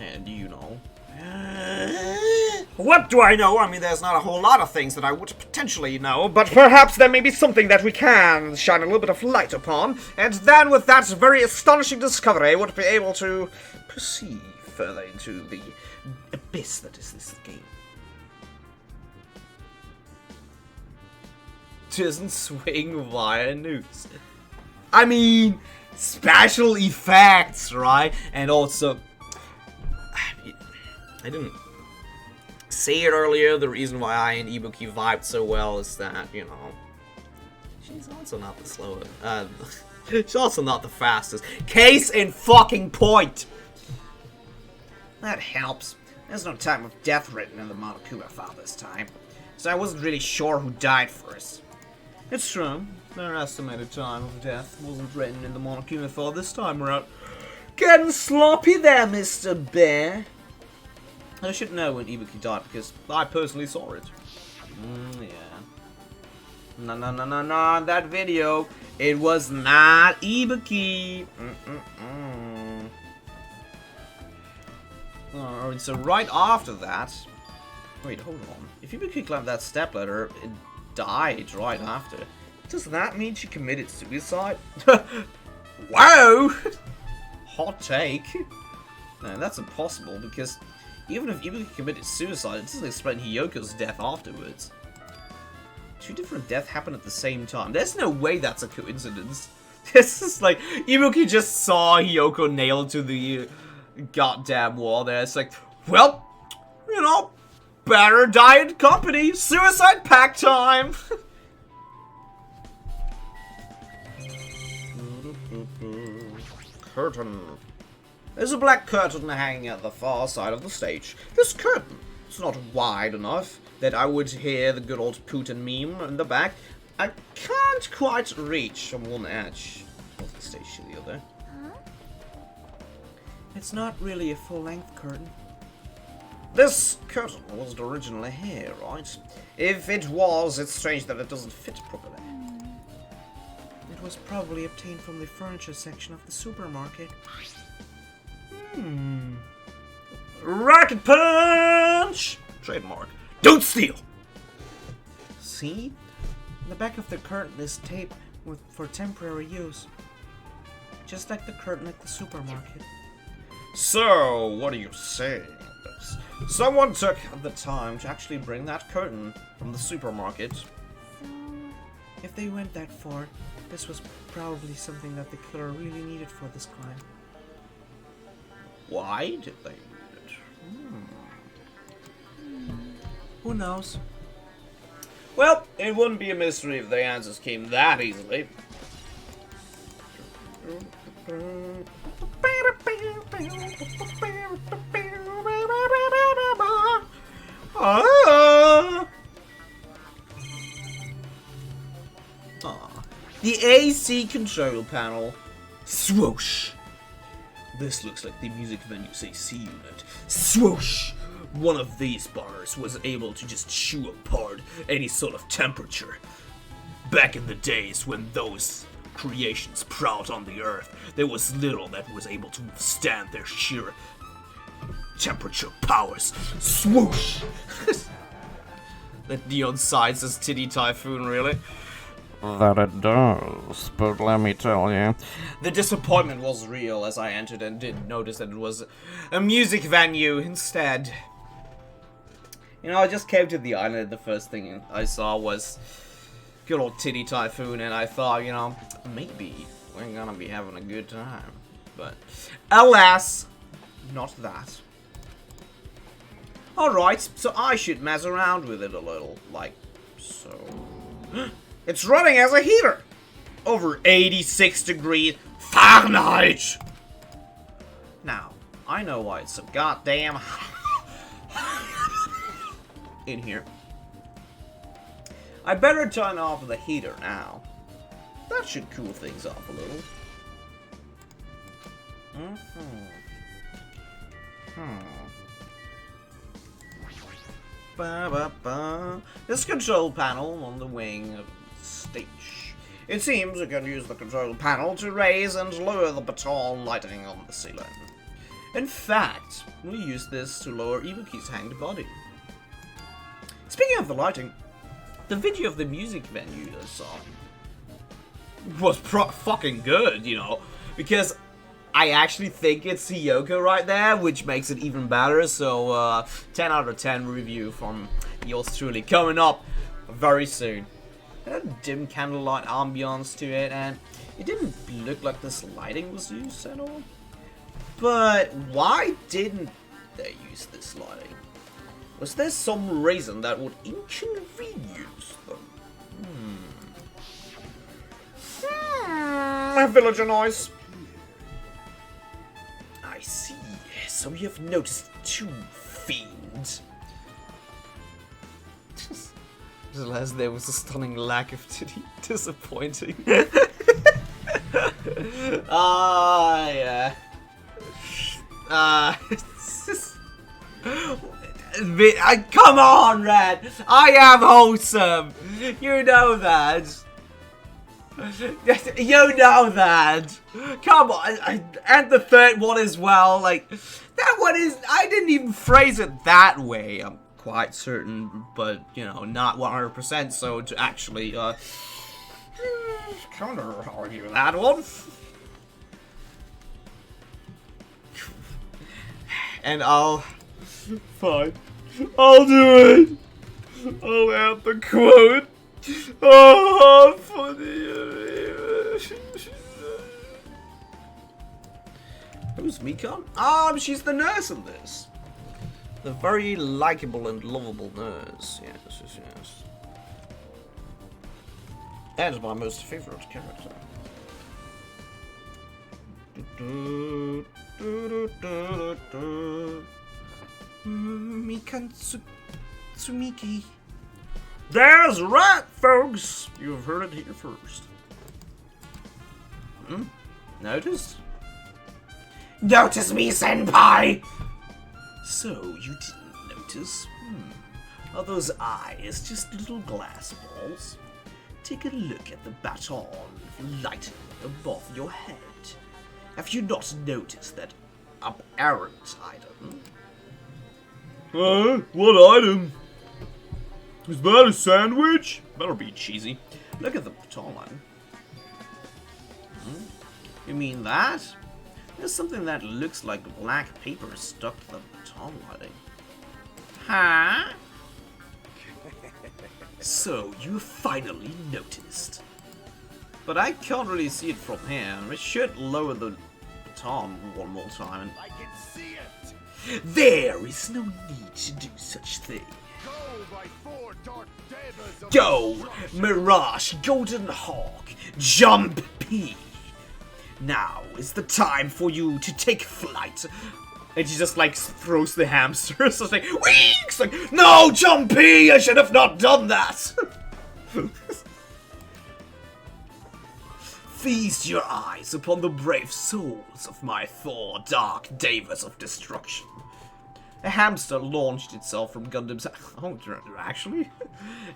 And you know. What do I know? I mean, there's not a whole lot of things that I would potentially know, but perhaps there may be something that we can shine a little bit of light upon, and then with that very astonishing discovery, would be able to proceed further into the abyss that is this game. Doesn't swing via news. I mean, special effects, right? And also, I didn't say it earlier, the reason why I and Ibuki vibed so well is that, you know, she's also not the slowest, she's also not the fastest. Case in fucking point! That helps. There's no time of death written in the Monokuma file this time, so I wasn't really sure who died first. It's true, their estimated time of death wasn't written in the Monokuma file this time around. Getting sloppy there, Mr. Bear. I should know when Ibuki died because I personally saw it. Yeah. No, that video, it was not Ibuki. Alright, so right after that... Wait, hold on. If Ibuki climbed that stepladder, it died right after. Does that mean she committed suicide? Wow! Hot take. No, that's impossible because... Even if Ibuki committed suicide, it doesn't explain Hiyoko's death afterwards. Two different deaths happen at the same time. There's no way that's a coincidence. It's just like, Ibuki just saw Hiyoko nailed to the goddamn wall there. It's like, well, you know, better die in company. Suicide pact time! Curtain. There's a black curtain hanging at the far side of the stage. This curtain is not wide enough that I would hear the good old Putin meme in the back. I can't quite reach from one edge of the stage to the other. It's not really a full-length curtain. This curtain wasn't originally here, right? If it was, it's strange that it doesn't fit properly. It was probably obtained from the furniture section of the supermarket. Rocket punch! Trademark. Don't steal! See? The back of the curtain is taped for temporary use. Just like the curtain at the supermarket. So, what are you saying? Someone took the time to actually bring that curtain from the supermarket. So, If they went that far, this was probably something that the killer really needed for this crime. Why did they need it? Who knows? Well, it wouldn't be a mystery if the answers came that easily. The AC control panel. Swoosh! This looks like the music venue's AC unit. Swoosh! One of these bars was able to just chew apart any sort of temperature. Back in the days when those creations prowled on the earth, there was little that was able to withstand their sheer temperature powers. Swoosh! That neon sign says Titty Typhoon, really? That it does, but let me tell you. The disappointment was real as I entered and didn't notice that it was a music venue instead. You know, I just came to the island and the first thing I saw was good old Titty Typhoon, and I thought, you know, maybe we're gonna be having a good time. But alas, not that. Alright, so I should mess around with it a little, like so. It's running as a heater! Over 86 degrees Fahrenheit! Now, I know why it's so goddamn in here. I better turn off the heater now. That should cool things off a little. This control panel on the wing of the stage. It seems you can use the control panel to raise and lower the baton lighting on the ceiling. In fact, we use this to lower Ibuki's hanged body. Speaking of the lighting, the video of the music venue I saw was fucking good, you know, because I actually think it's Hiyoko right there, which makes it even better. So 10 out of 10 review from yours truly coming up very soon. It had a dim candlelight ambiance to it, and it didn't look like this lighting was used at all. But why didn't they use this lighting? Was there some reason that would inconvenience them? Villager noise. I see. So you have noticed two fiends. Just realized there was a stunning lack of titty. Disappointing. Yeah. Come on, Red! I am wholesome! You know that! You know that! Come on! And the third one as well, like, that one is, I didn't even phrase it that way, I'm quite certain, but, you know, not 100%, so to actually, counter-argue that one. And fine. I'll do it. I'll add the quote. Oh, how funny. Who's Mikan? She's the nurse in this. The very likable and lovable nurse. Yes. And my most favorite character. Mikan Tsumiki. That's right, folks! You've heard it here first. Noticed? Notice me, senpai! So, you didn't notice? Are those eyes just little glass balls? Take a look at the baton lighting above your head. Have you not noticed that apparent item? What item? Is that a sandwich? Better be cheesy. Look at the baton line. You mean that? There's something that looks like black paper stuck to the baton lighting. Huh? So, you finally noticed. But I can't really see it from here. I should lower the baton one more time. I can see it. There is no need to do such thing. Go, my four dark devas of Go, destruction. Mirage, Golden Hawk, Jump P. Now is the time for you to take flight. And she just like throws the hamster. So it's like, weeks! Like, no, Jump P, I should have not done that. Feast your eyes upon the brave souls of my four dark devas of destruction. A hamster launched itself from Gundam's... Oh, actually?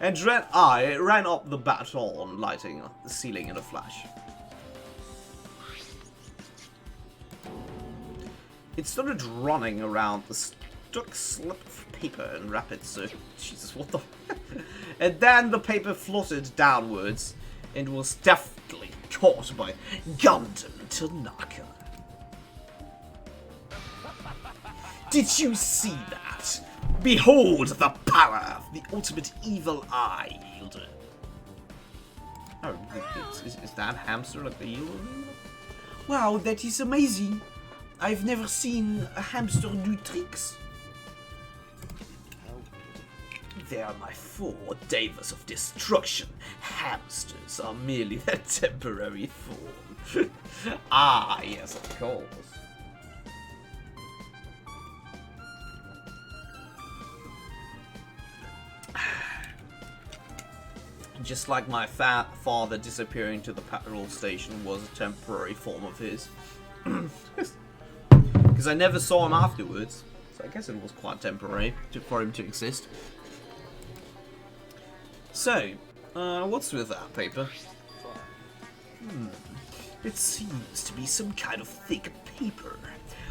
And Red Eye ran up the baton, lighting the ceiling in a flash. It started running around the stuck slip of paper in rapid circle. Jesus, what the... And then the paper fluttered downwards and was deftly caught by Gundam Tanaka. Did you see that? Behold the power of the ultimate evil eye yielder. Oh, is that hamster like the yielder? Wow, that is amazing. I've never seen a hamster do tricks. They are my four devas of destruction. Hamsters are merely their temporary form. Ah, yes, of course. Just like my father disappearing to the petrol station was a temporary form of his. Because I never saw him afterwards. So I guess it was quite temporary for him to exist. So, what's with that paper? It seems to be some kind of thick paper,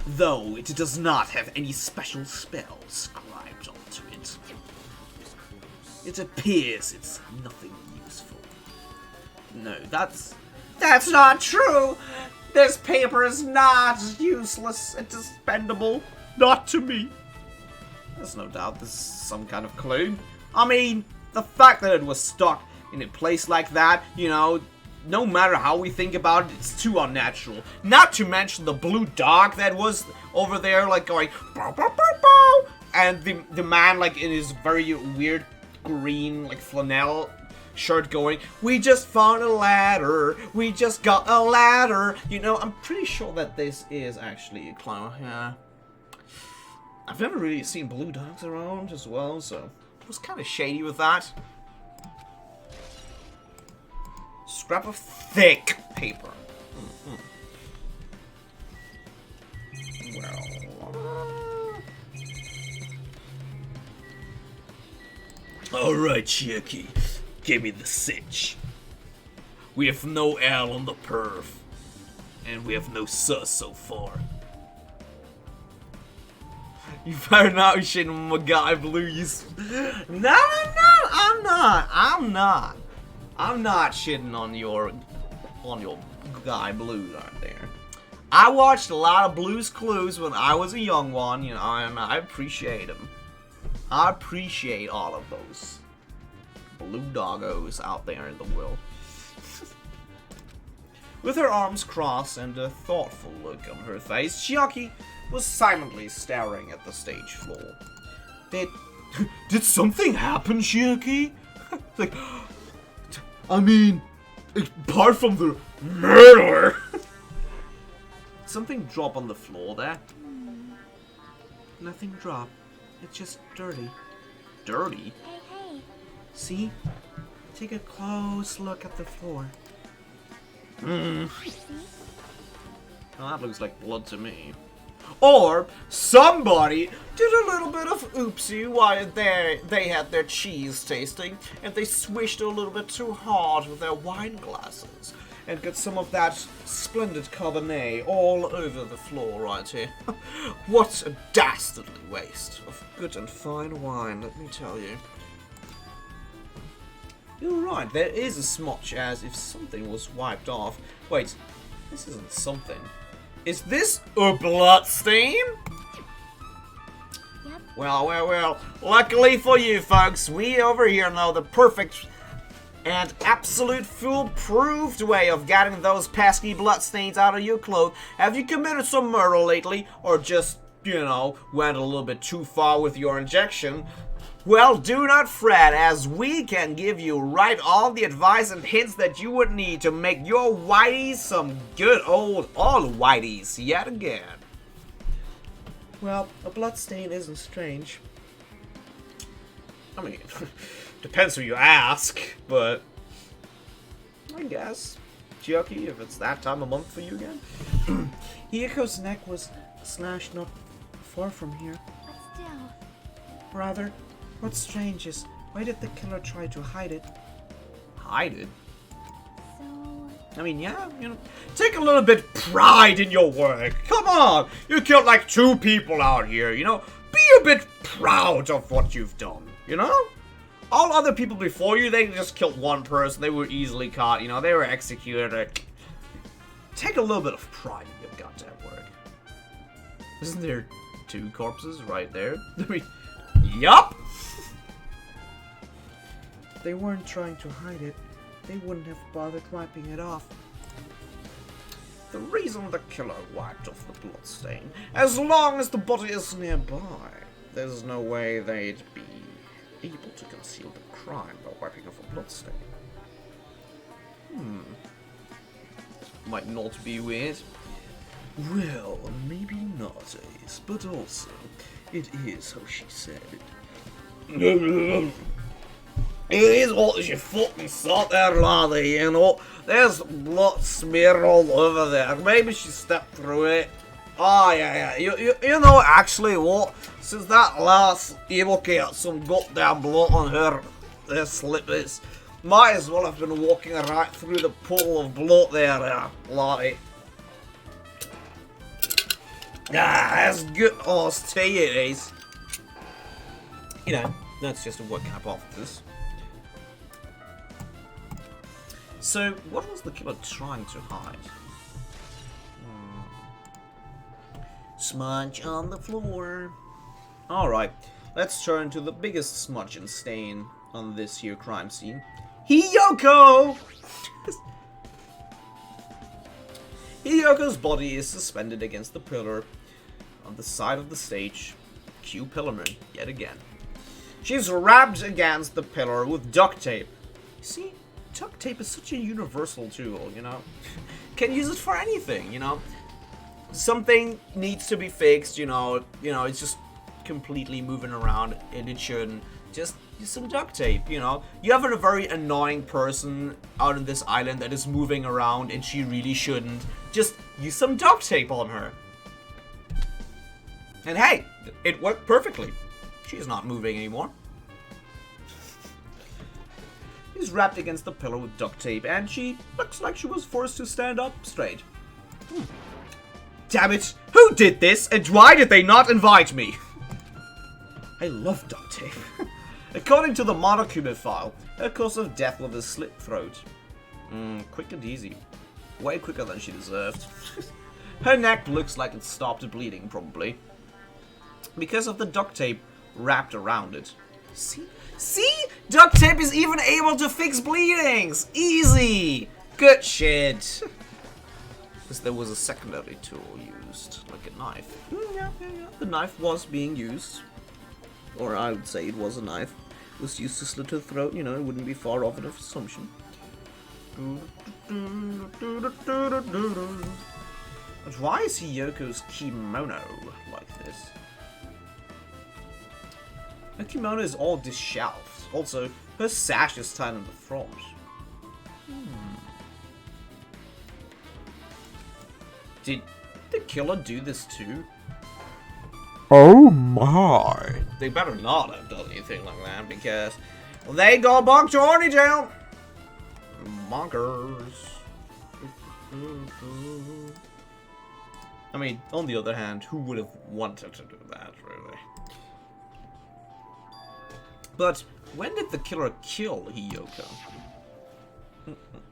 though it does not have any special spell scribed onto it. It appears it's nothing useful. No, that's not true! This paper is not useless and expendable. Not to me. There's no doubt this is some kind of clue. I mean, the fact that it was stuck in a place like that, you know, no matter how we think about it, it's too unnatural. Not to mention the blue dog that was over there, like, going, bow, bow, bow, bow, and the man, like, in his very weird green, like, flannel shirt going, we just found a ladder, we just got a ladder. You know, I'm pretty sure that this is actually a clown. Yeah. I've never really seen blue dogs around as well, so it was kind of shady with that. Scrap of thick paper. Well. Alright, Chiaki. Give me the sitch. We have no L on the perf. And we have no sus so far. You better not be shitting on my guy Blue. No, I'm not. I'm not shitting on your guy Blue right there. I watched a lot of Blue's Clues when I was a young one, you know, and I appreciate them. I appreciate all of those blue doggos out there in the world. With her arms crossed and a thoughtful look on her face, Chiaki was silently staring at the stage floor. Did something happen, Chiaki? Like, I mean, apart from the murder. Something drop on the floor there? Nothing drop. It's just dirty. Dirty? Hey. See? Take a close look at the floor. See? Well, that looks like blood to me. Or somebody did a little bit of oopsie while they had their cheese tasting, and they swished a little bit too hard with their wine glasses, and got some of that splendid Cabernet all over the floor right here. What a dastardly waste of good and fine wine, let me tell you. You're right, there is a smudge as if something was wiped off. Wait, this isn't something. Is this a blood stain? Yep. Well. Luckily for you folks, we over here know the perfect and absolute foolproof way of getting those pesky bloodstains out of your clothes. Have you committed some murder lately, or just, you know, went a little bit too far with your injection? Well, do not fret, as we can give you right all the advice and hints that you would need to make your whiteys some good old all whiteys yet again. Well, a bloodstain isn't strange. I mean, depends who you ask, but I guess. Chiaki, if it's that time of month for you again. Hiko's neck was slashed not far from here. But still. Brother, what's strange is, why did the killer try to hide it? Hide it? So... I mean, yeah, you know, take a little bit pride in your work. Come on, you killed like 2 people out here, you know? Be a bit proud of what you've done, you know? All other people before you, they just killed 1 person. They were easily caught, you know, they were executed. Take a little bit of pride in your goddamn work. Isn't there 2 corpses right there? I mean, yup! They weren't trying to hide it. They wouldn't have bothered wiping it off. The reason the killer wiped off the bloodstain, as long as the body is nearby, there's no way they'd be able to conceal the crime by wiping off a bloodstain. Might not be weird. Well, maybe not, Ace, but also, it is how she said it. It is what you fucking thought there, laddie, you know. There's blood smeared all over there. Maybe she stepped through it. Oh, yeah. You know, actually, what? Since that last evil got some goddamn blood on her slippers, might as well have been walking right through the pool of blood there, laddie. That's good horse tea it is. You know, that's just a working hypothesis. So, what was the killer trying to hide? Smudge on the floor. Alright, let's turn to the biggest smudge and stain on this here crime scene. Hiyoko! Hiyoko's body is suspended against the pillar on the side of the stage. Cue Pillarman, yet again. She's wrapped against the pillar with duct tape. See, duct tape is such a universal tool, you know? Can use it for anything, you know? Something needs to be fixed, you know, it's just completely moving around and it shouldn't. Just use some duct tape, you know? You have a very annoying person out on this island that is moving around and she really shouldn't. Just use some duct tape on her. And hey, it worked perfectly. She's not moving anymore. She's wrapped against the pillar with duct tape and she looks like she was forced to stand up straight. Damn it! Who did this and why did they not invite me? I love duct tape. According to the Monokuma file, her cause of death was a slit throat. Quick and easy. Way quicker than she deserved. Her neck looks like it stopped bleeding, probably. Because of the duct tape wrapped around it. See? Duct tape is even able to fix bleedings! Easy! Good shit! Because there was a secondary tool used, like a knife. Yeah. The knife was being used. Or I would say it was a knife. It was used to slit her throat, you know, it wouldn't be far off an assumption. But why is Hiyoko's kimono like this? Her kimono is all disheveled. Also, her sash is tied in the front. Did the killer do this too? Oh my. They better not have done anything like that because they go bonk to horny jail. Bonkers. I mean, on the other hand, who would have wanted to do that, really? But when did the killer kill Hiyoko?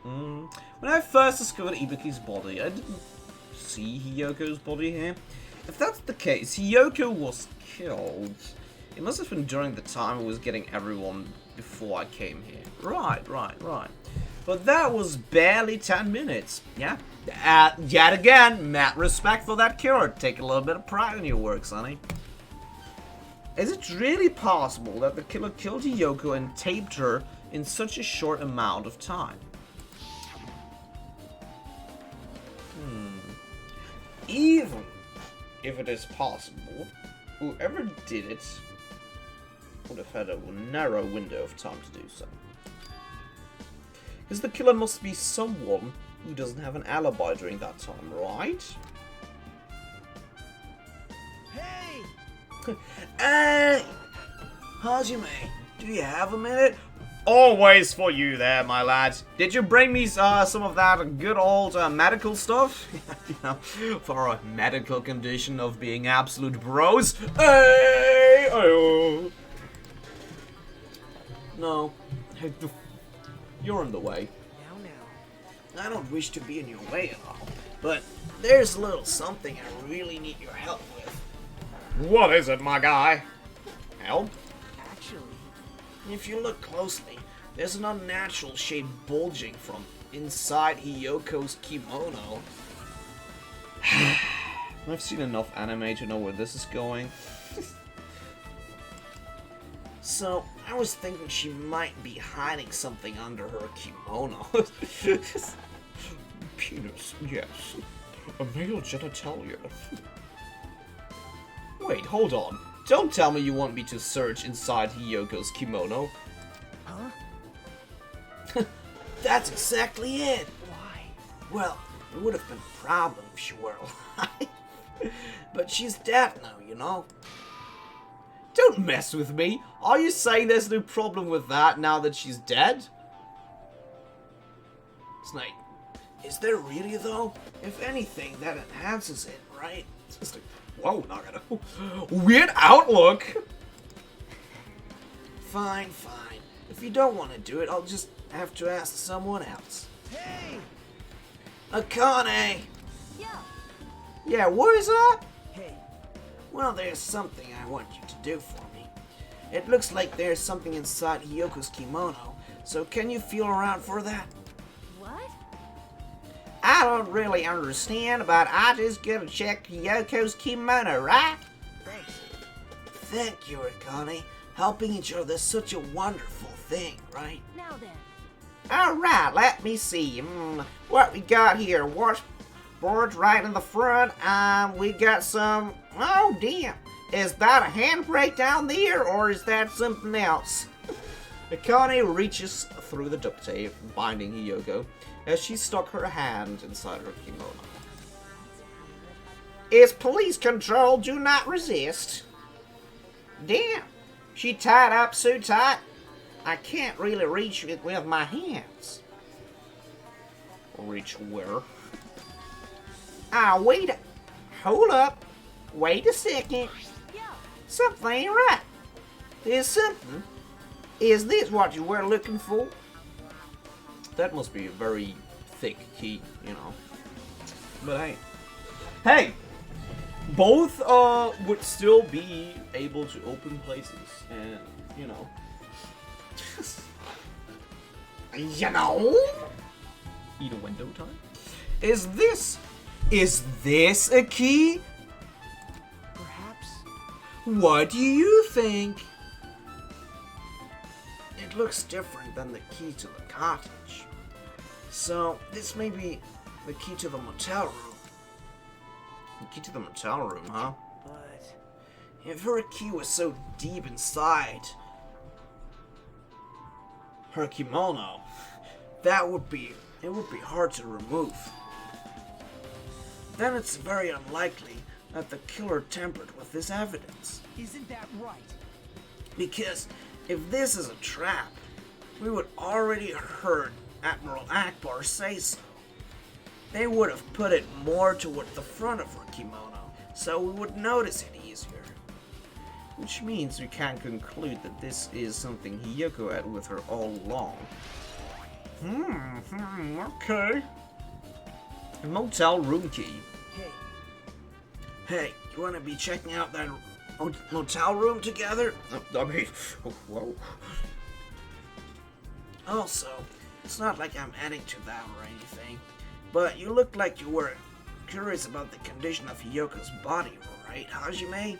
When I first discovered Ibuki's body, I didn't see Hiyoko's body here. If that's the case, Hiyoko was killed. It must have been during the time I was getting everyone before I came here. Right. But that was barely 10 minutes. Yeah. Yet again, mad respect for that killer. Take a little bit of pride in your work, sonny. Is it really possible that the killer killed Hiyoko and taped her in such a short amount of time? Even if it is possible, whoever did it would have had a narrow window of time to do so. Because the killer must be someone who doesn't have an alibi during that time, right? Hey! Hajime, do you have a minute? Always for you there, my lad. Did you bring me some of that good old medical stuff? You know, for a medical condition of being absolute bros? Hey! Oh. No. You're in the way. I don't wish to be in your way at all, but there's a little something I really need your help with. What is it, my guy? Help? Actually, if you look closely, there's an unnatural shape bulging from inside Hiyoko's kimono. I've seen enough anime to know where this is going. So, I was thinking she might be hiding something under her kimono. Penis, yes. A male genitalia. Wait, hold on. Don't tell me you want me to search inside Hiyoko's kimono. Huh? That's exactly it. Why? Well, it would have been a problem if she were alive. But she's dead now, you know. Don't mess with me. Are you saying there's no problem with that now that she's dead? Snake, is there really though? If anything, that enhances it, right? Just like, whoa, Nagano. Weird outlook. Fine, fine. If you don't want to do it, I'll just have to ask someone else. Hey! Akane! Yo, Yeah, what is that? Hey, Well, there's something I want you to do for me. It looks like there's something inside Hiyoko's kimono, so can you feel around for that? what? I don't really understand, but I just gotta check Hiyoko's kimono, right? thanks. Thank you, Akane. Helping each other is such a wonderful thing, right? Now then. Alright, let me see. What we got here? Washboard's right in the front. We got some... Oh, damn. Is that a handbrake down there, or is that something else? Akane reaches through the duct tape, binding Hiyoko, as she stuck her hand inside her kimono. Is police control, do not resist. Damn, she tied up so tight, I can't really reach it with my hands. Reach where? Wait, hold up. Wait a second. Yo, Something ain't right. There's something. Is this what you were looking for? That must be a very thick key, you know. But hey. Hey! Both would still be able to open places and, you know. You know? Eat a window time? Is this a key? Perhaps. What do you think? It looks different than the key to the cottage. So, this may be the key to the motel room. The key to the motel room, huh? But If her key was so deep inside her kimono, it would be hard to remove. Then it's very unlikely that the killer tampered with this evidence. isn't that right? Because if this is a trap, we would already heard Admiral Akbar say so. They would have put it more toward the front of her kimono, so we would notice it easier. Which means we can conclude that this is something Hiyoko had with her all along. Okay. A motel room key. Hey, Hey, you want to be checking out that motel room together? I mean, whoa. Also, it's not like I'm adding to that or anything, but you looked like you were curious about the condition of Hiyoko's body, right, Hajime?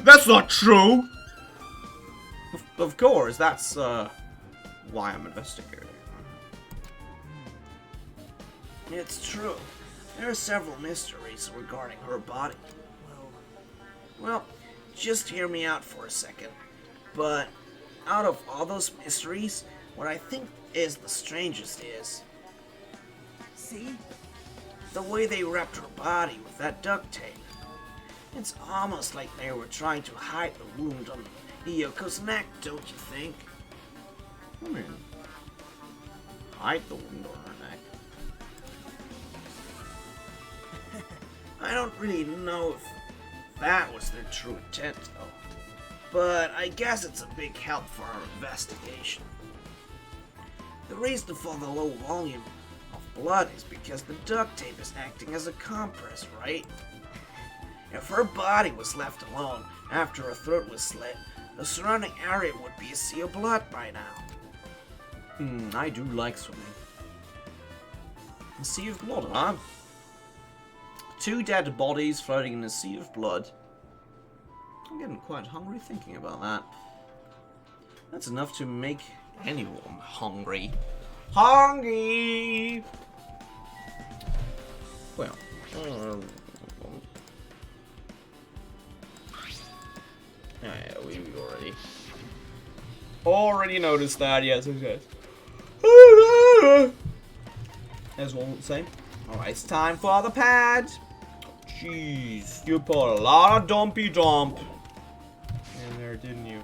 That's not true! Of course, that's, why I'm investigating. It's true. There are several mysteries regarding her body. Well, just hear me out for a second. But out of all those mysteries, what I think is the strangest is see? the way they wrapped her body with that duct tape. It's almost like they were trying to hide the wound on Hiyoko's neck, don't you think? I mean, hide the wound on her neck. I don't really know if that was their true intent, though. But I guess it's a big help for our investigation. The reason for the low volume of blood is because the duct tape is acting as a compress, right? If her body was left alone after her throat was slit, the surrounding area would be a sea of blood by now. I do like swimming. A sea of blood, huh? 2 dead bodies floating in a sea of blood. I'm getting quite hungry thinking about that. That's enough to make anyone hungry. Hungry! Well, yeah, we already noticed that. Yes, yes, yes. Oh, As one would say. Alright, it's time for the pad. Jeez, you put a lot of dumpy dump in there, didn't you?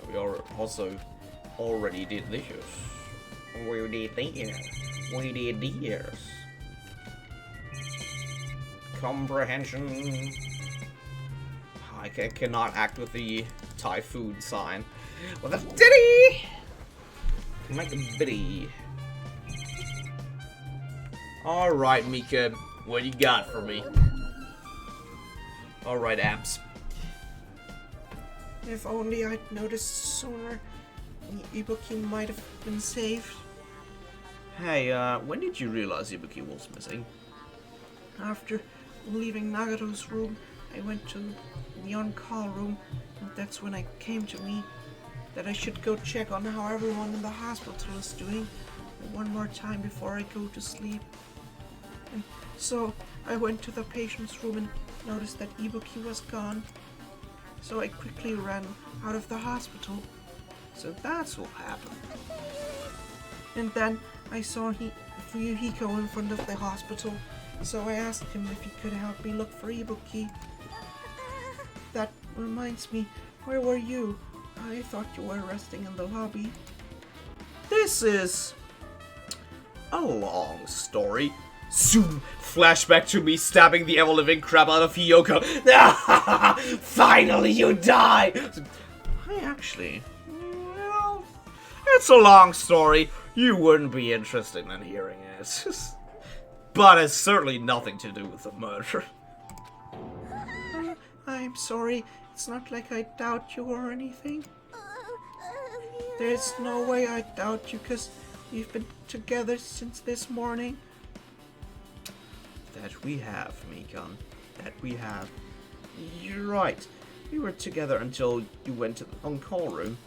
We are also already did this. We did this. We did this. Comprehension. I cannot act with the typhoon sign. With a ditty! Make a bitty. Alright, Mika. What you got for me? Alright, Abs. If only I'd noticed sooner, Ibuki might have been saved. Hey, when did you realize Ibuki was missing? After leaving Nagato's room, I went to the on-call room, and that's when I came to me that I should go check on how everyone in the hospital is doing one more time before I go to sleep. And so I went to the patient's room and noticed that Ibuki was gone. So I quickly ran out of the hospital. So that's what happened. And then I saw Fuyuhiko in front of the hospital, so I asked him if he could help me look for Ibuki. That reminds me, where were you? I thought you were resting in the lobby. This is a long story. Zoom! Flashback to me stabbing the ever-living crap out of Hiyoko. Finally, you die! Well, it's a long story. You wouldn't be interested in hearing it. But it's certainly nothing to do with the murder. I'm sorry, it's not like I doubt you or anything. There's no way I doubt you, because we've been together since this morning. That we have, Mikon. That we have. You're right. We were together until you went to the on-call room.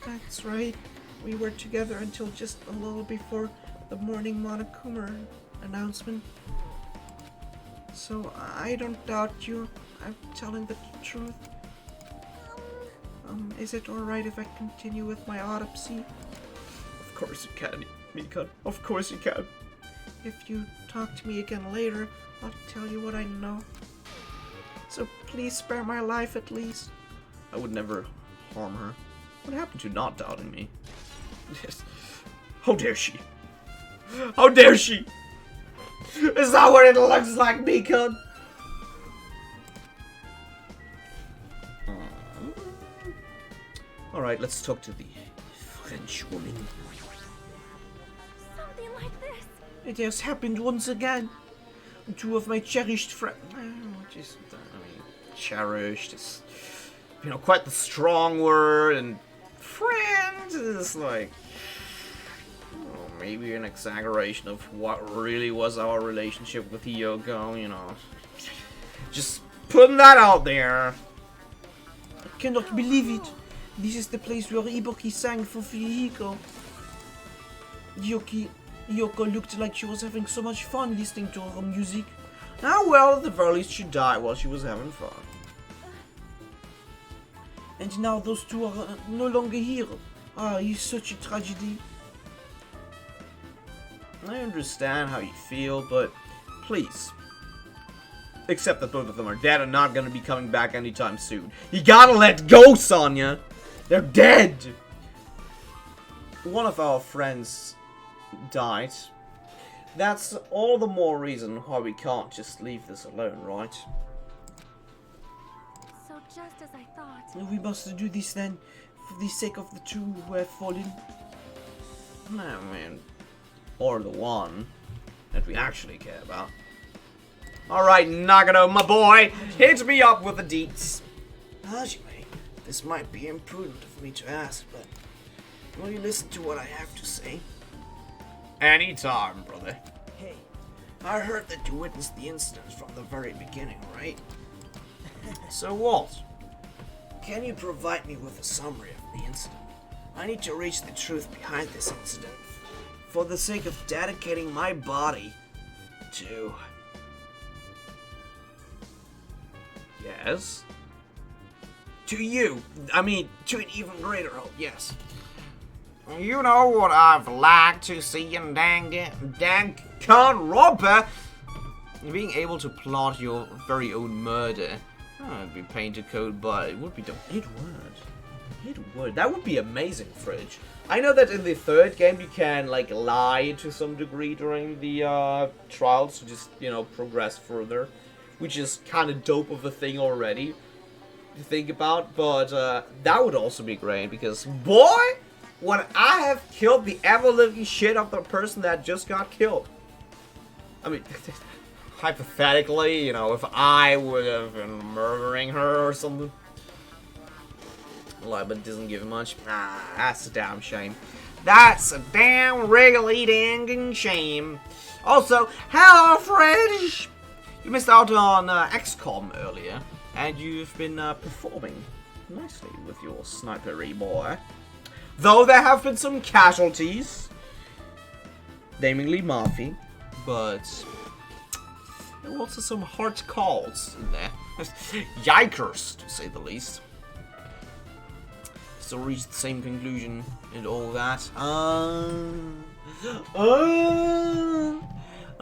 That's right. We were together until just a little before the morning Monokuma announcement. So I don't doubt you. I'm telling the truth. Is it alright if I continue with my autopsy? Of course you can, Mikon. Of course you can. If you talk to me again later, I'll tell you what I know. So please spare my life at least. I would never harm her. What happened to not doubting me? Yes. How dare she? How dare she? Is that what it looks like, Mikon? Alright, let's talk to the French woman. Something like this. It has happened once again. Two of my cherished friends. Just, cherished is, quite the strong word, and friend is like, maybe an exaggeration of what really was our relationship with Hiyoko, Just putting that out there. I cannot believe it. This is the place where Ibuki sang for Fuyuhiko. Yoko looked like she was having so much fun listening to her music. Ah, well, at the very least she died while she was having fun. And now those two are no longer here. Ah, it's such a tragedy. I understand how you feel, but please, accept that both of them are dead and not going to be coming back anytime soon. You gotta let go, Sonya! They're dead! One of our friends died. That's all the more reason why we can't just leave this alone, right? So just as I thought. We must do this then, for the sake of the two who have fallen. No, man. Or the one that we actually care about. Alright, Nagato, my boy! Hit me up with the deets. Hajime, this might be imprudent of me to ask, but will you listen to what I have to say? Anytime, brother. Hey, I heard that you witnessed the incident from the very beginning, right? So what? Can you provide me with a summary of the incident? I need to reach the truth behind this incident, for the sake of dedicating my body to... Yes? To you. I mean, to an even greater hope, yes. You know what I've liked to see in Danganronpa? Being able to plot your very own murder. Oh, it'd be pain to code, but it would be done. It would. It would. That would be amazing, Fridge. I know that in the third game you can, like, lie to some degree during the trials to just, you know, progress further. Which is kind of dope of a thing already to think about. But that would also be great because, boy, when I have killed the ever-living shit of the person that just got killed. I mean, hypothetically, you know, if I would have been murdering her or something. Well, but doesn't give much. Ah, that's a damn shame. That's a damn really dang shame. Also, hello, Fridge! You missed out on XCOM earlier, and you've been performing nicely with your snipery boy. Though there have been some casualties, namely Murphy, but there were also some hard calls in there. Yikers, to say the least. Still reached the same conclusion and all that.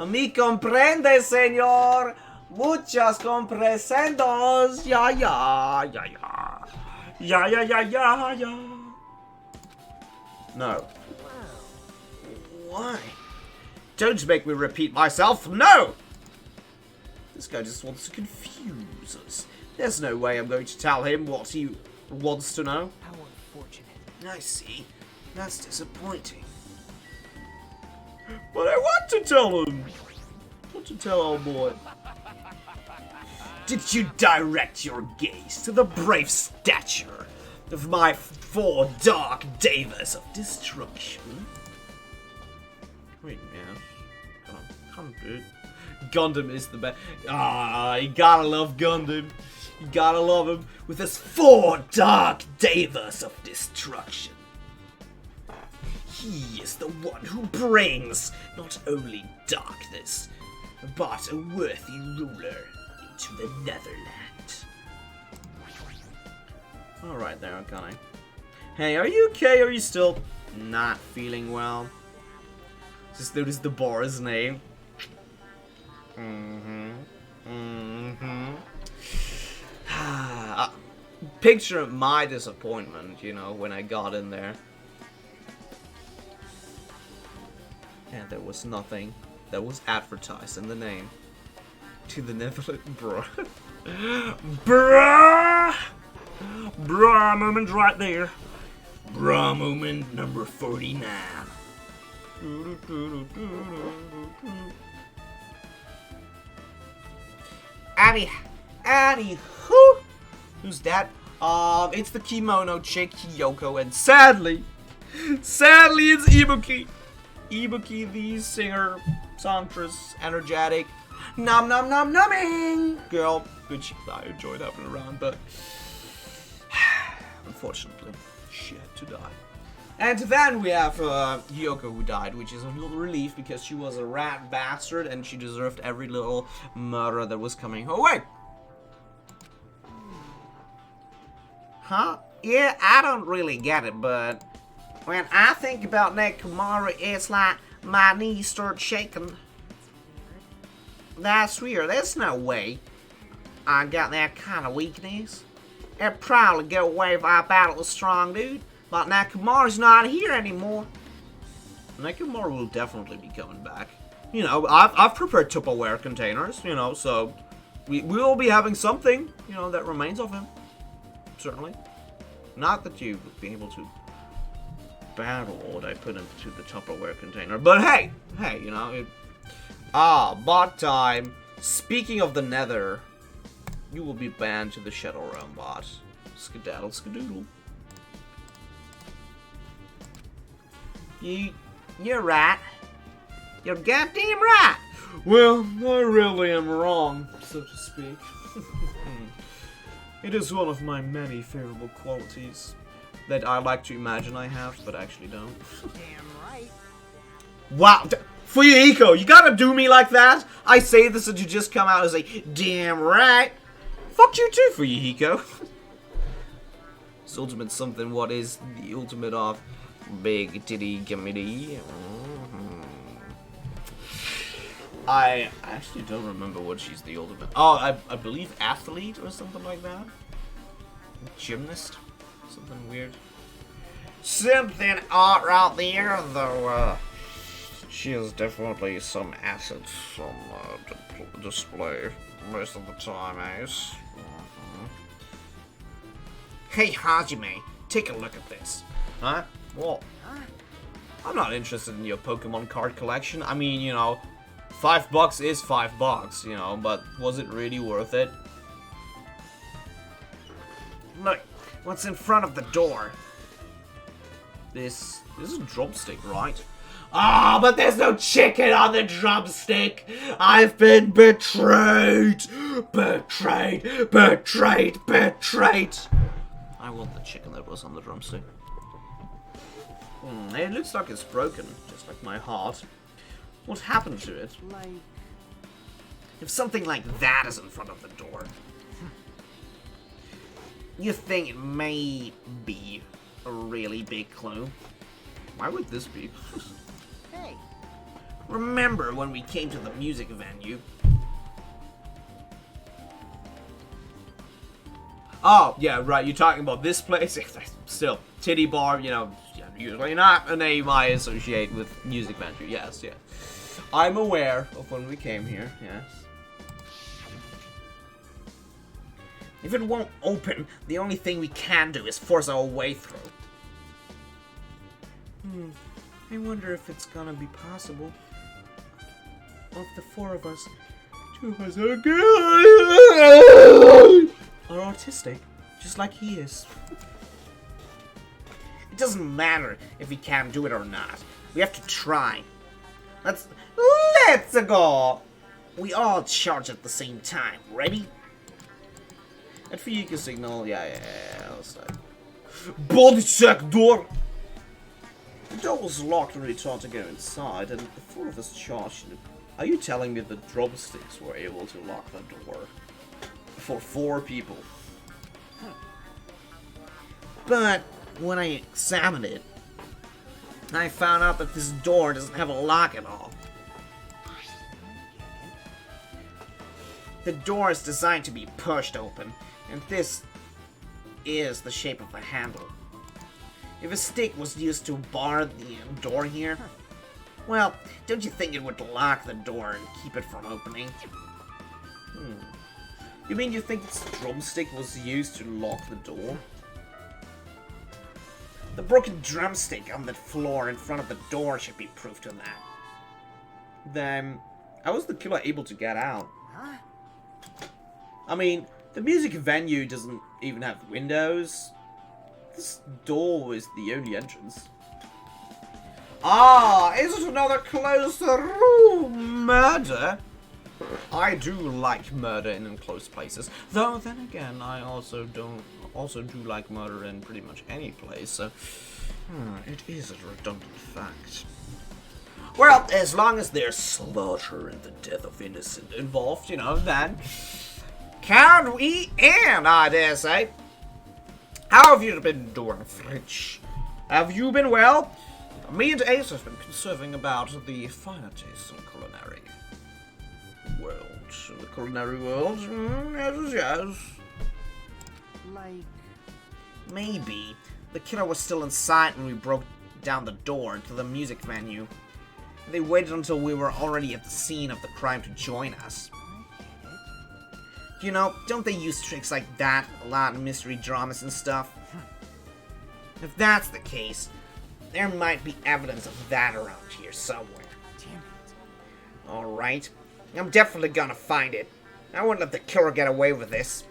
Mi comprende, señor. Muchas compresendos. Ya, ya, ya, ya. Ya, ya, ya, ya, ya. No. Why? Don't make me repeat myself. No! This guy just wants to confuse us. There's no way I'm going to tell him what he wants to know. How unfortunate. I see. That's disappointing. But I want to tell him. I want to tell old boy. Did you direct your gaze to the brave stature of my 4 dark davas of destruction? Wait, yeah. Come, dude. Gundam is the best. Ah, you gotta love Gundam. You gotta love him with his 4 dark davas of destruction. He is the one who brings not only darkness, but a worthy ruler into the Netherland. Alright there, Akane. Hey, are you okay? Are you still not feeling well? Just notice the bar's name. Picture my disappointment, you know, when I got in there. And there was nothing that was advertised in the name. To the Netherlands, bruh. Bruh! Bruh moment right there. Bruh moment number 49. Addy, who? Who's that? It's the kimono chick, Hiyoko, and sadly, it's Ibuki. Ibuki, the singer, songstress, energetic, numbing girl, which I enjoyed having around, but unfortunately, she had to die. And then we have Hiyoko, who died, which is a little relief because she was a rat bastard and she deserved every little murder that was coming her way. Huh? Yeah, I don't really get it, but when I think about Nekomaru, it's like my knees start shaking. That's weird. There's no way I got that kind of weakness. It'd probably go away if I battled a strong dude. But Nekomaru's not here anymore. Nekomaru will definitely be coming back. You know, I've prepared Tupperware containers, you know, so we will be having something, you know, that remains of him. Certainly. Not that you would be able to battle what I put into the Tupperware container. But hey, you know, bot time. Speaking of the Nether, you will be banned to the Shadow Realm, bot. Skedaddle skadoodle. You're right. You're goddamn right. Well, I really am wrong, so to speak. It is one of my many favorable qualities that I like to imagine I have, but actually don't. Damn right. Wow, Fuyuhiko, you gotta do me like that? I say this and you just come out and say, damn right. Fuck you too, Fuyuhiko. This ultimate something. What is the ultimate of big titty gimmity? I actually don't remember what she's the ultimate. Oh, I believe athlete or something like that. Gymnast, something weird. Something odd right there, though. She has definitely some assets on display most of the time, Ace. Hey, Hajime, take a look at this. Huh? What? I'm not interested in your Pokemon card collection. I mean, you know, $5 is $5, you know, but was it really worth it? Look, what's in front of the door? This is a drumstick, right? Ah, but there's no chicken on the drumstick! I've been betrayed! Betrayed! Betrayed! Betrayed! I want the chicken that was on the drumstick. It looks like it's broken, just like my heart. What happened to it? Like, If something like that is in front of the door, you think it may be a really big clue? Why would this be? hey, Remember when we came to the music venue? Oh, yeah, right, you're talking about this place? Still, titty bar, you know, usually not a name I associate with music venue. Yes, yes. I'm aware of when we came here, yes. If it won't open, the only thing we can do is force our way through. I wonder if it's gonna be possible. Of the four of us, 2 of us are good. Are autistic, just like he is. It doesn't matter if we can do it or not. We have to try. Let's go! We all charge at the same time. Ready? At Fika signal, yeah, let's start. Body check door! The door was locked when we tried to go inside, and the 4 of us charged. Are you telling me the drumsticks were able to lock the door? For 4 people. But when I examined it, I found out that this door doesn't have a lock at all. The door is designed to be pushed open, and this is the shape of the handle. If a stick was used to bar the door here, well, don't you think it would lock the door and keep it from opening? You mean you think this drumstick was used to lock the door? The broken drumstick on the floor in front of the door should be proof to that. Then, how was the killer able to get out? I mean, the music venue doesn't even have windows. This door is the only entrance. Ah, is it another closed room murder? I do like murder in enclosed places, though then again, I also do like murder in pretty much any place. So, it is a redundant fact. Well, as long as there's slaughter and the death of innocent involved, you know, then can we end, I dare say. How have you been doing, French? Have you been well? Me and Ace have been conserving about the finer tastes in culinary world. The culinary world? Yes. like, Maybe the killer was still inside when we broke down the door to the music venue. They waited until we were already at the scene of the crime to join us. You know, don't they use tricks like that a lot in mystery dramas and stuff? If that's the case, there might be evidence of that around here somewhere. damn it. Alright, I'm definitely gonna find it. I won't let the killer get away with this.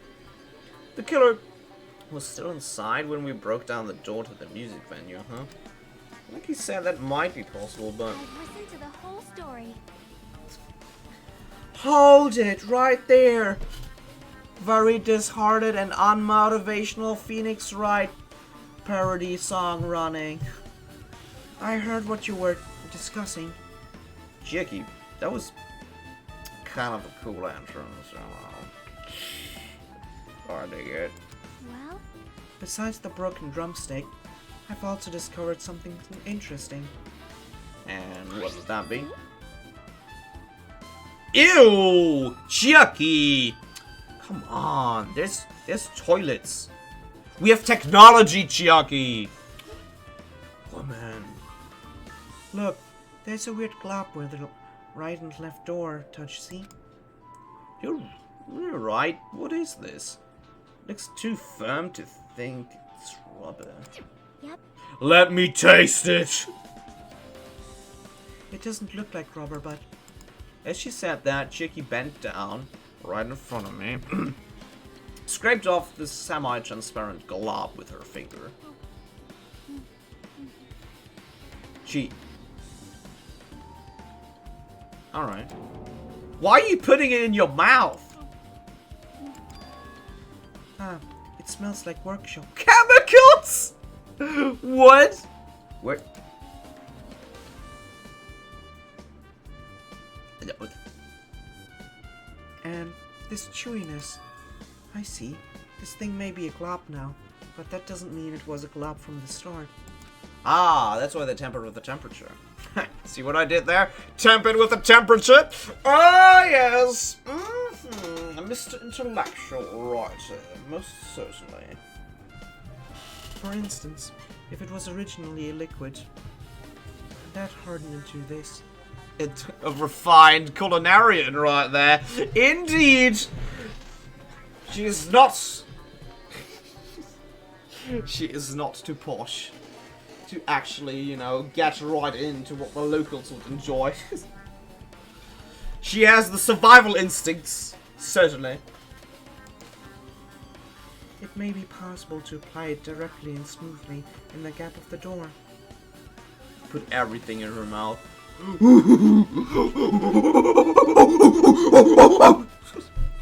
The killer was still inside when we broke down the door to the music venue, huh? Like he said, that might be possible, but... I've listened to the whole story. Hold it right there! Very disheartened and unmotivational Phoenix Wright parody song running. I heard what you were discussing. Jackie, that was kind of a cool entrance. I dig it. Well, Besides the broken drumstick, I've also discovered something interesting. And what would that be? Ew! Chucky! Come on, there's toilets. We have technology, Chucky! Oh man. Look, there's a weird glob where the right and left door touch, see? You're right. What is this? Looks too firm to think it's rubber. Yep. Let me taste it! It doesn't look like rubber, but As she said that, Chicky bent down, right in front of me, scraped off the semi-transparent glob with her finger. She... Alright. Why are you putting it in your mouth? it smells like workshop. Chemicals? What? What? And this chewiness. I see. This thing may be a glob now, but that doesn't mean it was a glob from the start. Ah, that's why they tempered with the temperature. See what I did there? Tempered with the temperature? Ah, yes! Mr. Intellectual Writer, most certainly. For instance, if it was originally a liquid, that hardened into this. It's a refined culinarian right there. Indeed! She is not... she is not too posh to actually, you know, get right into what the locals would enjoy. She has the survival instincts, certainly. It may be possible to apply it directly and smoothly in the gap of the door. Put everything in her mouth.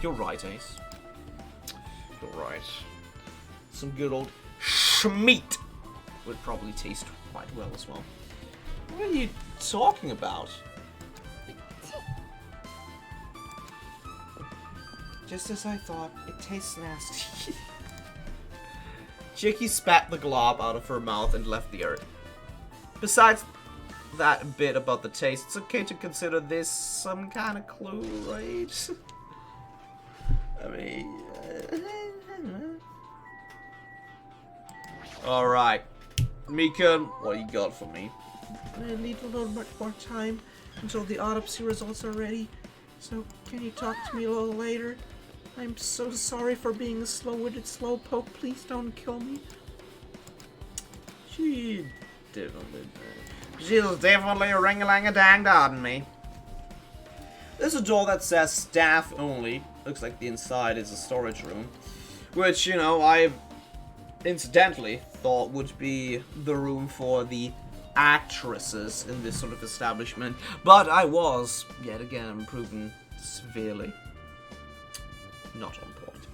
You're right, Ace. You're right. Some good old schmeat would probably taste quite well as well. What are you talking about? Just as I thought, it tastes nasty. Chicky spat the glob out of her mouth and left the earth. Besides that bit about the taste, it's okay to consider this some kind of clue, right? I mean... Alright. Mika, what do you got for me? I need a little bit more time until the autopsy results are ready. So, can you talk to me a little later? I'm so sorry for being a slow-witted slowpoke. Please don't kill me. She's definitely a ring-a-lang-a-dang-dong me. There's a door that says staff only. Looks like the inside is a storage room. Which, you know, I incidentally thought would be the room for the actresses in this sort of establishment. But I was, yet again, proven severely not on point.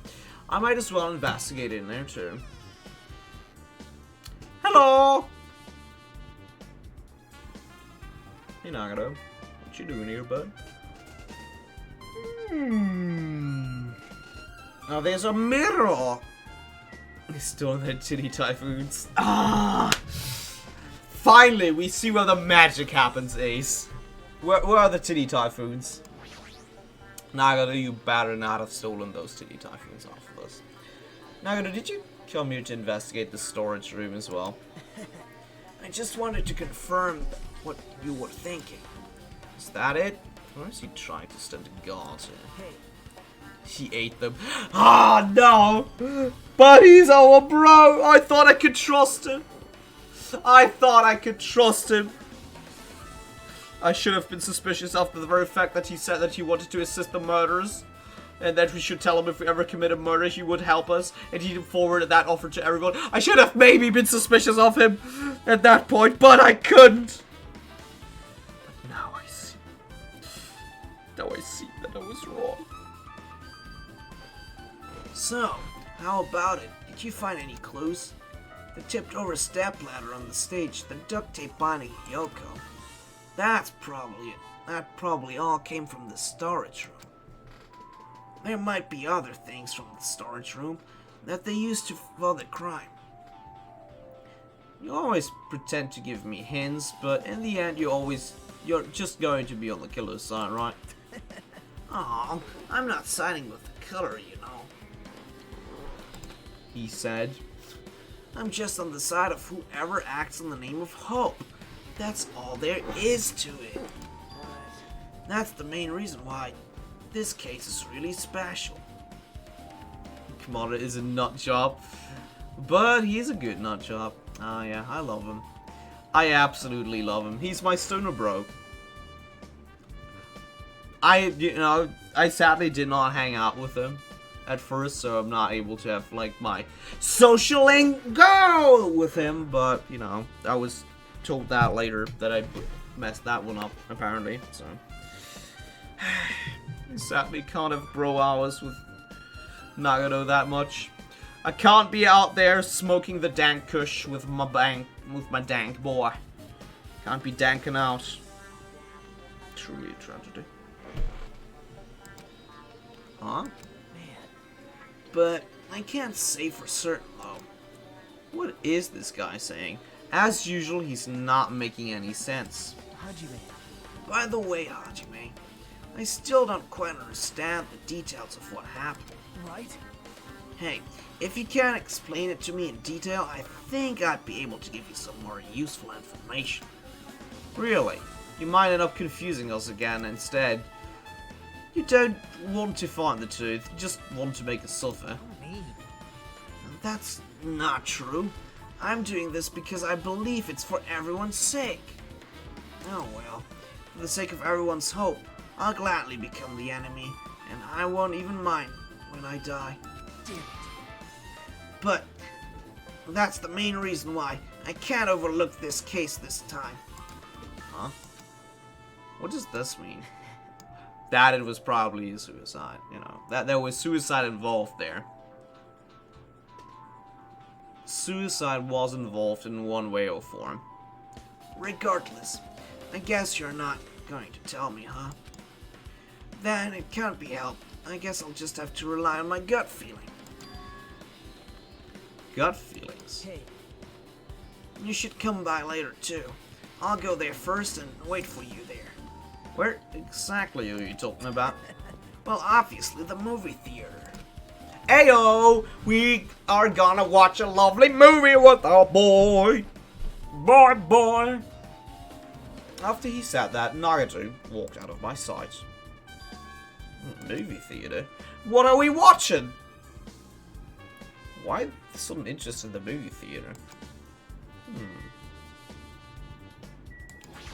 I might as well investigate in there too. Hello! Hey Nagano, what you doing here, bud? Now there's a mirror! They stole their titty typhoons. Ah! Finally, we see where the magic happens, Ace. Where are the titty typhoons? Nagano, you better not have stolen those titty typhoons off of us. Nagano, did you come here to investigate the storage room as well? I just wanted to confirm what you were thinking. Is that it? Or is he trying to stand a guard here? He ate them. Ah, no! But he's our bro! I thought I could trust him! I thought I could trust him! I should have been suspicious after the very fact that he said that he wanted to assist the murderers. And that we should tell him if we ever commit a murder, he would help us. And he forwarded that offer to everyone. I should have maybe been suspicious of him at that point, but I couldn't! But now I see. Now I see that I was wrong. So, how about it? Did you find any clues? The tipped over stepladder on the stage, the duct tape binding Yoko. That's probably it. That probably all came from the storage room. There might be other things from the storage room that they used to for the crime. You always pretend to give me hints, but in the end you're just going to be on the killer's side, right? Aw, I'm not siding with the killer, you know. He said. I'm just on the side of whoever acts in the name of hope. That's all there is to it. That's the main reason why this case is really special. Commander is a nut job, but he's a good nut job. Ah, yeah, I love him. I absolutely love him. He's my stoner bro. I sadly did not hang out with him at first, so I'm not able to have like my social go with him. But you know, I was told that later that I messed that one up apparently. So I sadly can't have bro hours with Nagato that much. I can't be out there smoking the dank kush with my dank boy. Can't be danking out. Truly a tragedy. Huh? Man. But I can't say for certain though. What is this guy saying? As usual, he's not making any sense. Hajime. By the way, Hajime, I still don't quite understand the details of what happened. Right? Hey, if you can't explain it to me in detail, I think I'd be able to give you some more useful information. Really, you might end up confusing us again instead. You don't want to find the truth, you just want to make us suffer. That's not true. I'm doing this because I believe it's for everyone's sake. Oh well, for the sake of everyone's hope, I'll gladly become the enemy, and I won't even mind when I die. Damn it. But that's the main reason why I can't overlook this case this time. Huh? What does this mean? That it was probably a suicide, you know. That there was suicide involved there. Suicide was involved in one way or form. Regardless, I guess you're not going to tell me, huh? Then it can't be helped. I guess I'll just have to rely on my gut feeling. Gut feelings? Hey. You should come by later too. I'll go there first and wait for you there. Where exactly are you talking about? Well, obviously the movie theater. Ayo! We are gonna watch a lovely movie with our boy! Boy! After he said that, Nagato walked out of my sight. Movie theater? What are we watching? Why sudden interest in the movie theater?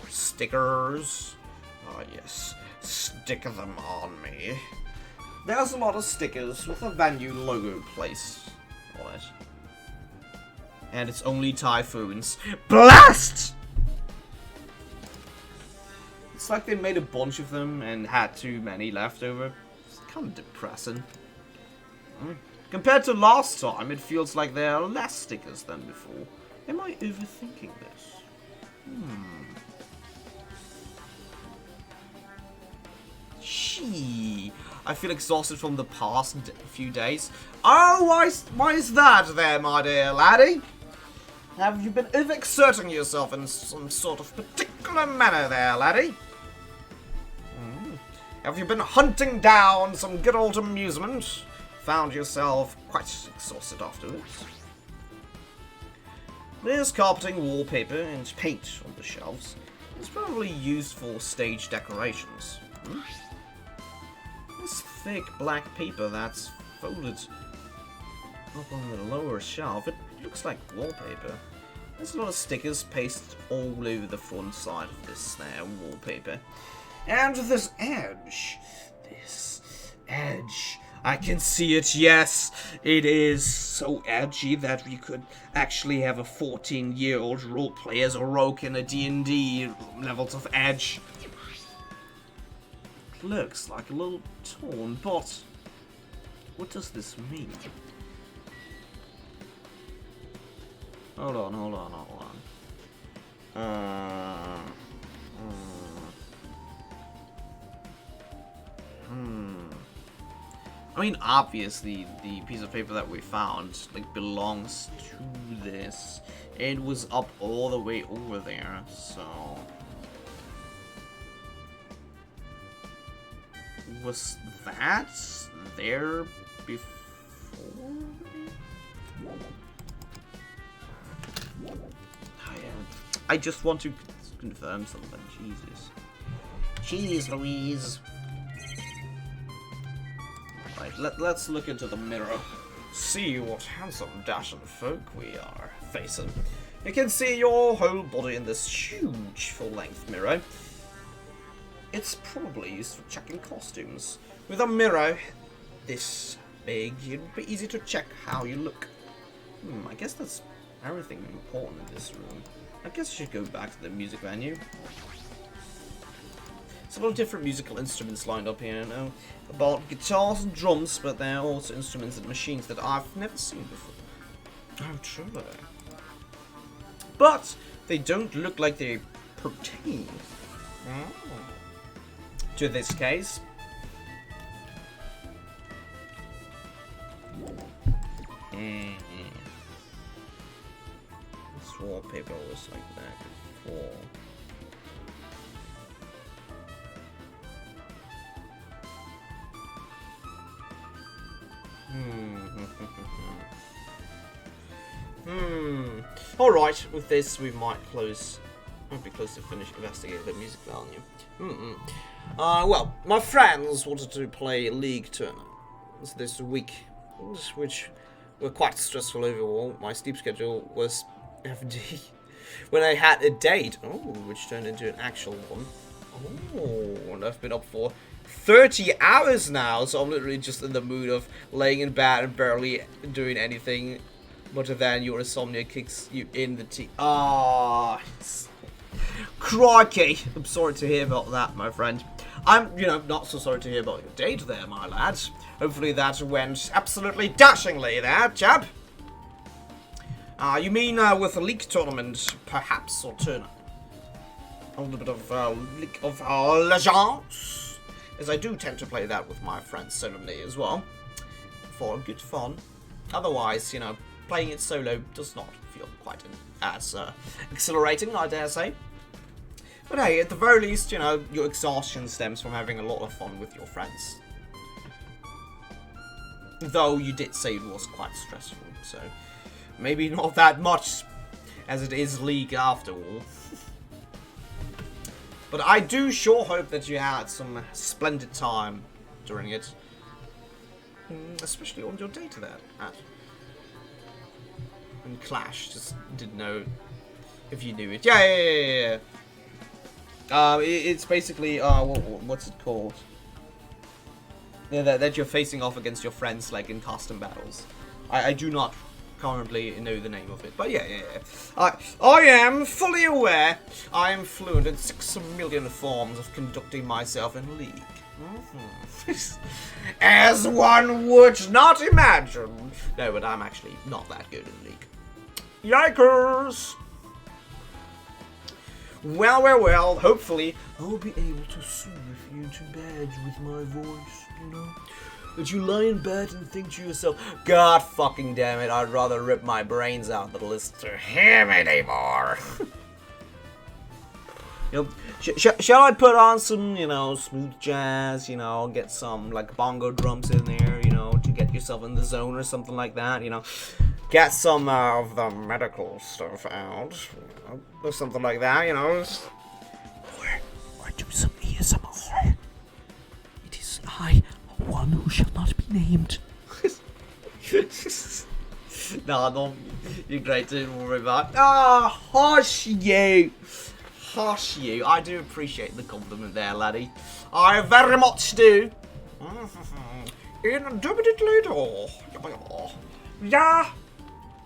Stickers. Ah, yes. Stick them on me. There's a lot of stickers with a venue logo placed on it. And it's only typhoons. Blast! It's like they made a bunch of them and had too many left over. It's kind of depressing. Compared to last time, it feels like there are less stickers than before. Am I overthinking this? Gee, I feel exhausted from the past few days. Oh, why is that there, my dear laddie? Have you been overexerting yourself in some sort of particular manner there, laddie? Have you been hunting down some good old amusement? Found yourself quite exhausted afterwards? There's carpeting, wallpaper, and paint on the shelves. It's probably used for stage decorations. This thick black paper that's folded up on the lower shelf, it looks like wallpaper. There's a lot of stickers pasted all over the front side of this wallpaper. And this edge, I can see it, yes, it is so edgy that we could actually have a 14-year-old roleplay as a rogue in a D&D levels of edge. Looks like a little torn, but what does this mean? Hold on. I mean, obviously, the piece of paper that we found, like, belongs to this. It was up all the way over there, so... Was that there before? I just want to confirm something. Jesus. Jeez Louise. Right, let's look into the mirror. See what handsome, dashing folk we are facing. You can see your whole body in this huge full-length mirror. It's probably used for checking costumes. With a mirror this big, it'd be easy to check how you look. I guess that's everything important in this room. I guess I should go back to the music venue. There's a lot of different musical instruments lined up here, you know, about guitars and drums, but there are also instruments and machines that I've never seen before. Oh, truly. But they don't look like they pertain to this case. This wallpaper was like that before. Alright, with this we might be close to finish investigating the music value. Well, my friends wanted to play league tournaments this week, which were quite stressful overall. My sleep schedule was FD. When I had a date, which turned into an actual one. And I've been up for 30 hours now, so I'm literally just in the mood of laying in bed and barely doing anything. But then your insomnia kicks you in the teeth. Crikey! I'm sorry to hear about that, my friend. I'm, not so sorry to hear about your date there, my lad. Hopefully that went absolutely dashingly there, chap. You mean with a league tournament, perhaps, or tournament? A little bit of league of legends, as I do tend to play that with my friends solemnly as well, for good fun. Otherwise, playing it solo does not feel quite as exhilarating, I dare say. But hey, at the very least, your exhaustion stems from having a lot of fun with your friends. Though you did say it was quite stressful, so maybe not that much, as it is League after all. But I do sure hope that you had some splendid time during it. Especially on your date there, and Clash, just didn't know if you knew it. Yeah. It's basically, what's it called? Yeah, that you're facing off against your friends, like, in custom battles. I do not currently know the name of it, but yeah. I am fully aware. I am fluent in 6 million forms of conducting myself in League. As one would not imagine. No, but I'm actually not that good in League. Yikers! Well, hopefully I'll be able to soothe you to bed with my voice, That you lie in bed and think to yourself, God fucking damn it, I'd rather rip my brains out than listen to him anymore. Shall I put on some, smooth jazz, get some, like, bongo drums in there, to get yourself in the zone or something like that, Get some of the medical stuff out, or something like that, Or do some ASMR. It is I, one who shall not be named. No, you're great, don't worry about it. Hush you! Hush you. I do appreciate the compliment there, laddie. I very much do. Indubitably do. Yeah.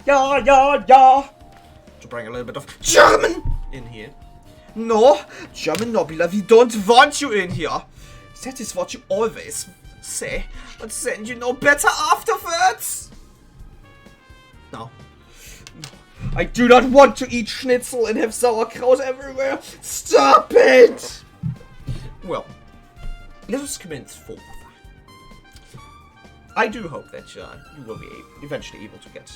To bring a little bit of German in here. No, German noble, we don't want you in here. That is what you always say, but then you know better afterwards. No. I do not want to eat schnitzel and have sauerkraut everywhere. Stop it! Well, let us commence forth. I do hope that you will be eventually able to get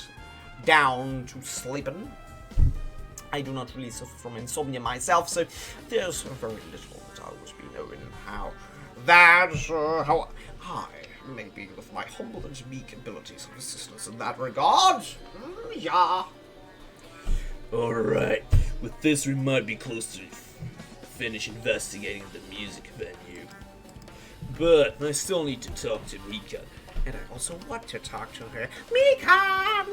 down to sleeping. I do not really suffer from insomnia myself, so there's very little that I would be knowing how how I, maybe with my humble and meek abilities of assistance in that regard. Yeah. Alright, with this we might be close to finish investigating the music venue. But I still need to talk to Mika. And I also want to talk to her. Mika!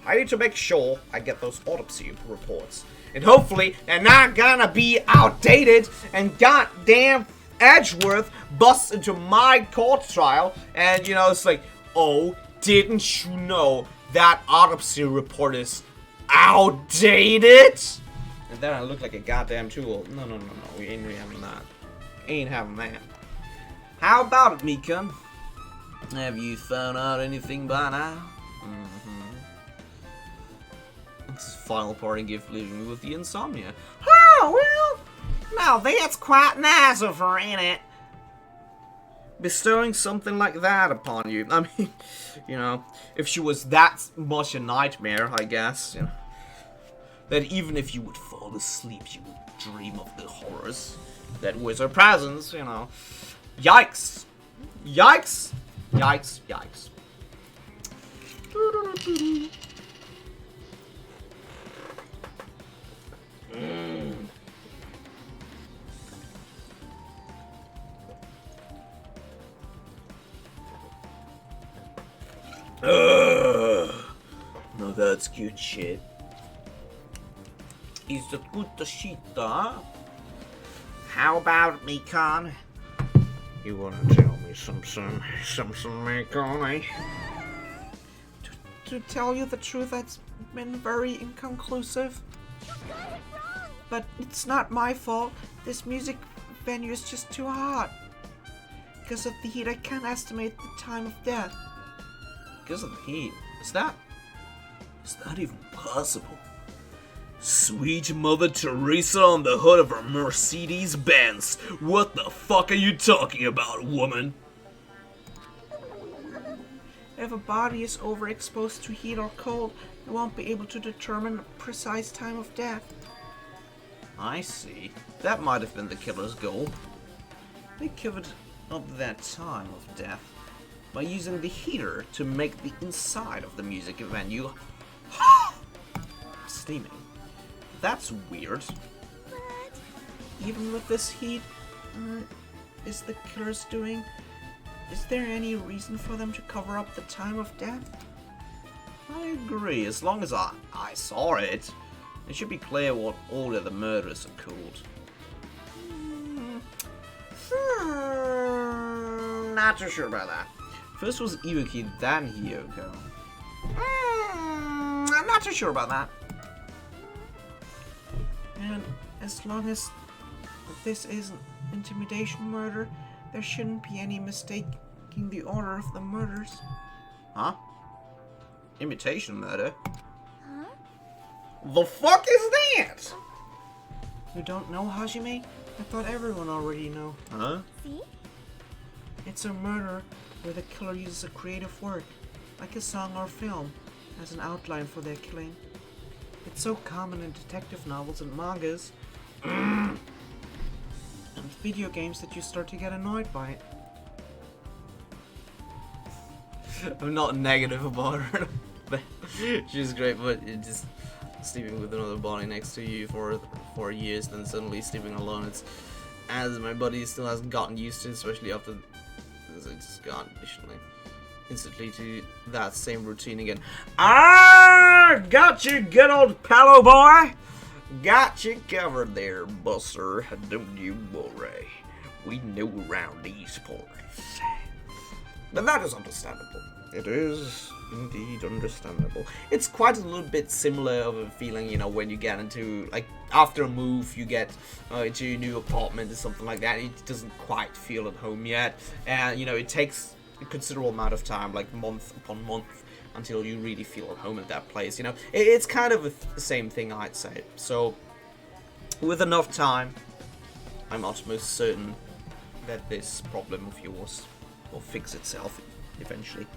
I need to make sure I get those autopsy reports. And hopefully they're not gonna be outdated and goddamn Edgeworth busts into my court trial and, you know, it's like, oh, didn't you know that autopsy report is outdated? And then I look like a goddamn tool. No, we ain't really having that. Ain't having that. How about it, Mika? Have you found out anything by now? This is final parting gift leaving me with the insomnia. Oh, well, now that's quite nice of her, ain't it? Bestowing something like that upon you. I mean, you know, if she was that much a nightmare, I guess, you know, that even if you would fall asleep, you would dream of the horrors that was her presence, you know. Yikes. Yikes. Yikes. Yikes. Now that's good shit. Is that good to shit, huh? How about it, Mekon? You wanna tell me something, Mekon, eh? To tell you the truth, that's been very inconclusive. But it's not my fault. This music venue is just too hot. Because of the heat, I can't estimate the time of death. Because of the heat. Is that even possible? Sweet Mother Teresa on the hood of a Mercedes-Benz. What the fuck are you talking about, woman? If a body is overexposed to heat or cold, you won't be able to determine the precise time of death. I see. That might have been the killer's goal. They covered up that time of death by using the heater to make the inside of the music venue steaming. That's weird. But Even with this heat, is the killers doing? Is there any reason for them to cover up the time of death? I agree. As long as I saw it, it should be clear what order the murders are called. Not too sure about that. First was Iwaki, then Hiyoko. I'm not too sure about that. And as long as this isn't intimidation murder, there shouldn't be any mistaking the order of the murders. Huh? Imitation murder? huh? The fuck is that? You don't know, Hajime? I thought everyone already knew. Huh? See? It's a murder where the killer uses a creative work, like a song or film, as an outline for their killing. It's so common in detective novels and mangas and video games that you start to get annoyed by it. I'm not negative about her. She's great, but it just sleeping with another body next to you for years, then suddenly sleeping alone. It's as my body still hasn't gotten used to it, especially after it's gone instantly to that same routine again. Ah, got you, good old Palo boy. Got you covered there, Buster. Don't you worry. We know around these parts. But that is understandable. It is indeed understandable. It's quite a little bit similar of a feeling, you know, when you get into, like, after a move, you get into a new apartment or something like that. It doesn't quite feel at home yet. And, you know, it takes a considerable amount of time, like month upon month, until you really feel at home at that place, you know. It's kind of the same thing, I'd say. So, with enough time, I'm utmost certain that this problem of yours will fix itself eventually.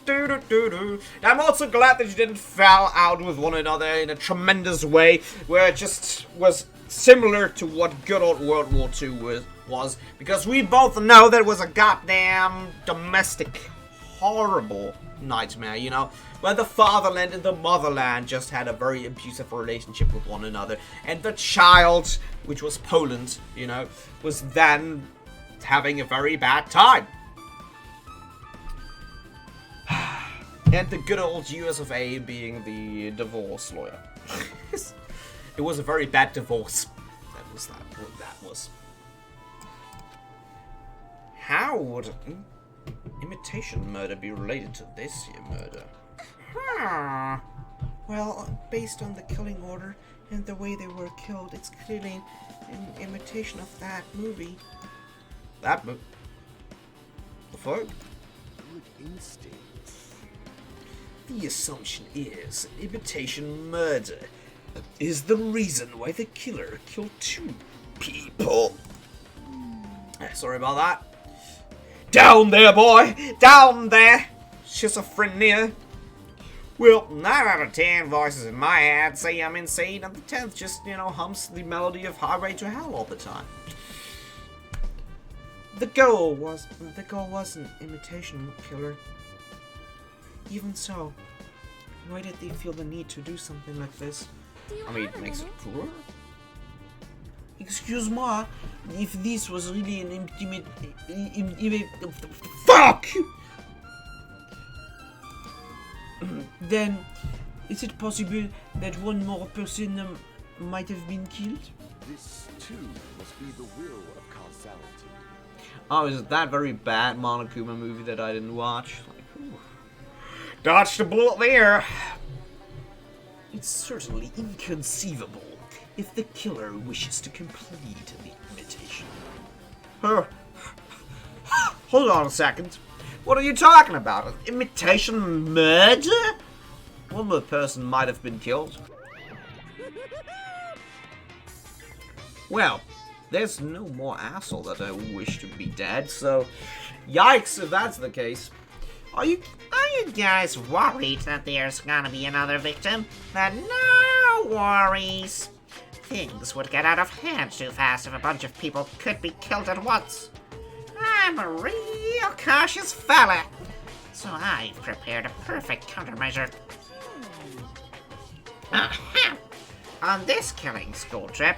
I'm also glad that you didn't fall out with one another in a tremendous way, where it just was similar to what good old World War II was, because we both know that it was a goddamn domestic, horrible nightmare, you know, where the fatherland and the motherland just had a very abusive relationship with one another, and the child, which was Poland, you know, was then having a very bad time. And the good old US of A being the divorce lawyer. It was a very bad divorce. That was what that was. How would imitation murder be related to this here murder? Well, based on the killing order and the way they were killed, it's clearly an imitation of that movie. That movie? The fuck? Good instinct. The assumption is imitation murder is the reason why the killer killed 2 people. Sorry about that. Down there, boy! Down there! Schizophrenia. Well, 9 out of 10 voices in my head say I'm insane, and the 10th just, you know, hums the melody of Highway to Hell all the time. The goal wasn't imitation killer. Even so, why did they feel the need to do something like this? I mean, it makes it cooler. Excuse moi, if this was really an fuck! Then, is it possible that one more person might have been killed? This too must be the will of causality. Oh, is it that very bad Monokuma movie that I didn't watch? Dodged a bullet there. It's certainly inconceivable if the killer wishes to complete the imitation. Hold on a second. What are you talking about? An imitation murder? One more person might have been killed. Well, there's no more asshole that I wish to be dead, so yikes if that's the case. Are you guys worried that there's gonna be another victim? But no worries. Things would get out of hand too fast if a bunch of people could be killed at once. I'm a real cautious fella, so I've prepared a perfect countermeasure. Aha! On this killing school trip,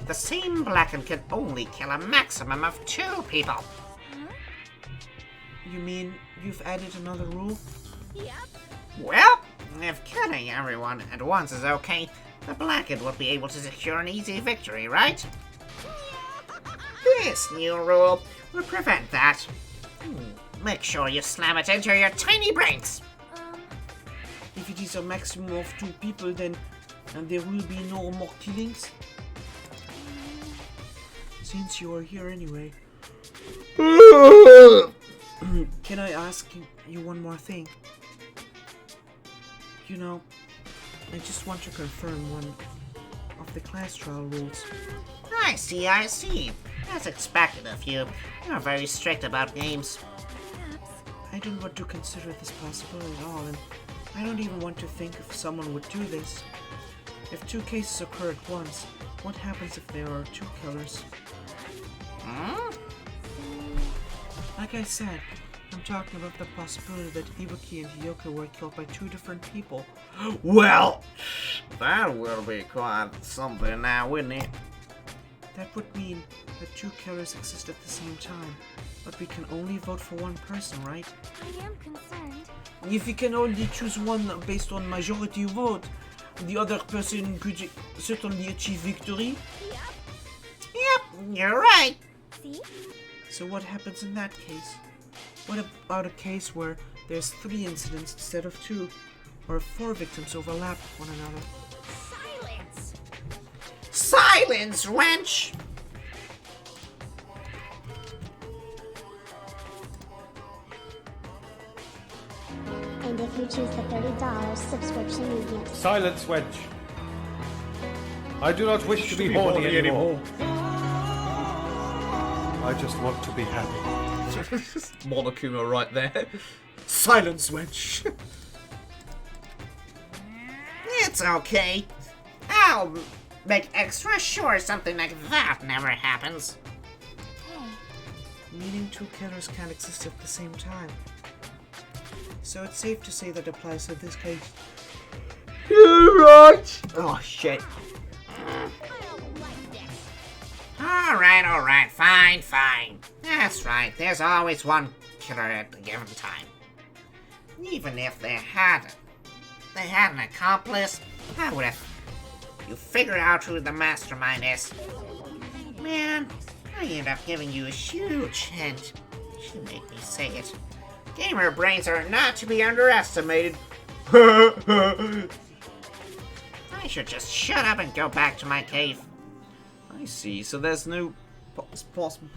the same Blacken can only kill a maximum of 2 people. You mean you've added another rule? Yep. Well, if killing everyone at once is okay, the Blackhead will be able to secure an easy victory, right? This new rule will prevent that. Make sure you slam it into your tiny brains. If it is a maximum of 2 people, then there will be no more killings? Since you are here anyway. Can I ask you one more thing? You know, I just want to confirm one of the class trial rules. I see. As expected of you. You're very strict about games. I don't want to consider this possible at all, and I don't even want to think if someone would do this. If 2 cases occur at once, what happens if there are 2 killers? Like I said, I'm talking about the possibility that Ibuki and Hiyoko were killed by 2 different people. Well, that will be quite something now, wouldn't it? That would mean that 2 killers exist at the same time, but we can only vote for one person, right? I am concerned. If we can only choose one based on majority vote, the other person could certainly achieve victory. Yep, you're right. See? So what happens in that case? What about a case where there's 3 incidents instead of 2, or if 4 victims overlap one another? Silence. Silence, wench! And if you choose the $30 subscription medium, Silence, wench. I do not wish to be horny anymore. I just want to be happy. Monokuma right there. Silence, wench. It's okay. I'll make extra sure something like that never happens. Meaning two killers can't exist at the same time. So it's safe to say that applies to this case. You're right. Oh shit. Alright, fine. That's right, there's always one killer at a given time. Even if they had an accomplice, I would have you figured out who the mastermind is. Man, I end up giving you a huge hint. You make me say it. Gamer brains are not to be underestimated. I should just shut up and go back to my cave. I see. So there's no possible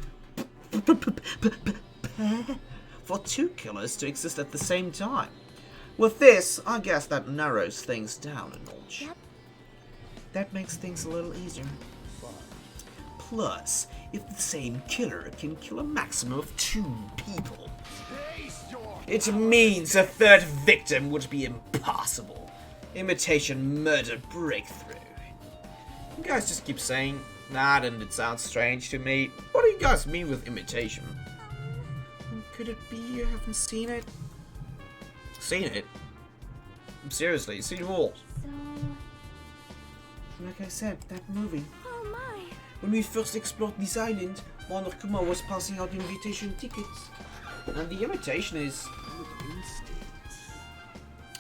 for two killers to exist at the same time. With this, I guess that narrows things down a notch. That makes things a little easier. Plus, if the same killer can kill a maximum of 2 people, it means a third victim would be impossible. Imitation murder breakthrough. You guys just keep saying that and it sounds strange to me. What do you guys mean with imitation? Could it be you haven't seen it? Seen it? Seriously, seen what? So, Like I said, that movie. oh my. When we first explored this island, Monokuma was passing out invitation tickets. And the imitation is...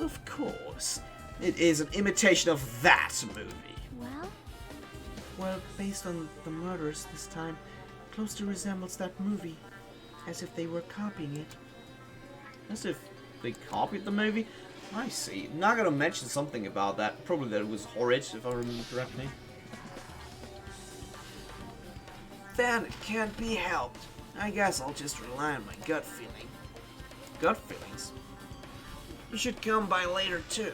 Of course. It is an imitation of that movie. Well, Well, based on the murders this time, closely resembles that movie. As if they were copying it. As if they copied the movie? I see. Not gonna mention something about that. Probably that it was horrid, if I remember correctly. Then it can't be helped. I guess I'll just rely on my gut feeling. Gut feelings. You should come by later too.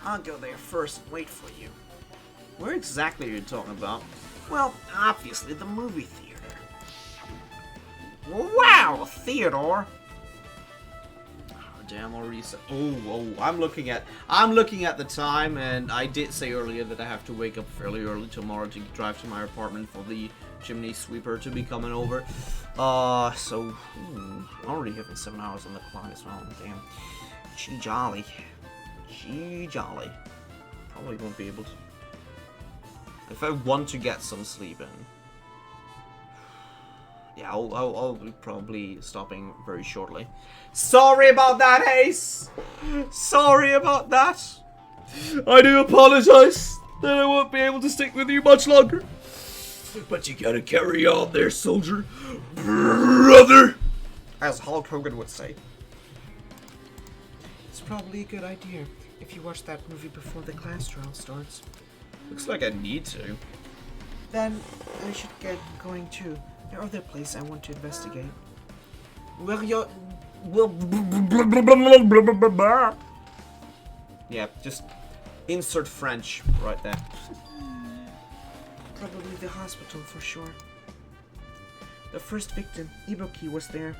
I'll go there first and wait for you. Where exactly are you talking about? Well, obviously the movie theater. Wow, Theodore! Oh, damn, already said. Oh, I'm looking at the time, and I did say earlier that I have to wake up fairly early tomorrow to drive to my apartment for the chimney sweeper to be coming over. So I already having 7 hours on the clock as well. Damn, gee jolly. Probably won't be able to. If I want to get some sleep in. Yeah, I'll be probably stopping very shortly. Sorry about that, Ace! Sorry about that! I do apologize that I won't be able to stick with you much longer. But you gotta carry on there, soldier. Brother! As Hulk Hogan would say. It's probably a good idea if you watch that movie before the class trial starts. Looks like I need to. Then I should get going too. There are other places I want to investigate. Yeah, just insert French right there. Probably the hospital for sure. The first victim, Ibuki, was there.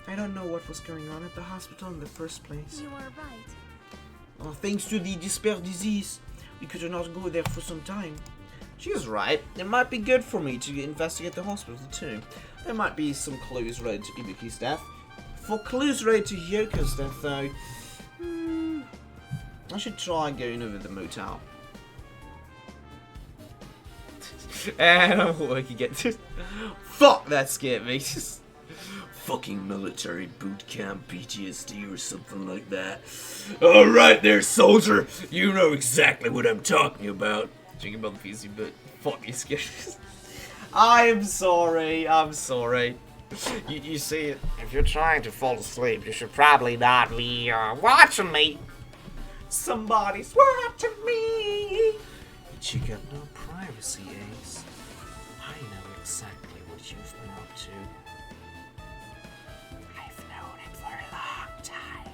I don't know what was going on at the hospital in the first place. you are right. Oh, thanks to the despair disease, we could not go there for some time. She's right. It might be good for me to investigate the hospital too. There might be some clues related to Ibuki's death. For clues related to Yoko's death, though, I should try going over the motel. And I'm working it. Fuck, that scared me. Fucking military boot camp PTSD or something like that. Alright there, soldier. You know exactly what I'm talking about. Talking about the PC, but fuck, you scared. I'm sorry. You see, If you're trying to fall asleep, you should probably not be watching me. somebody's watching me. But you got no privacy, Ace. I know exactly what you've been up to. I've known him for a long time.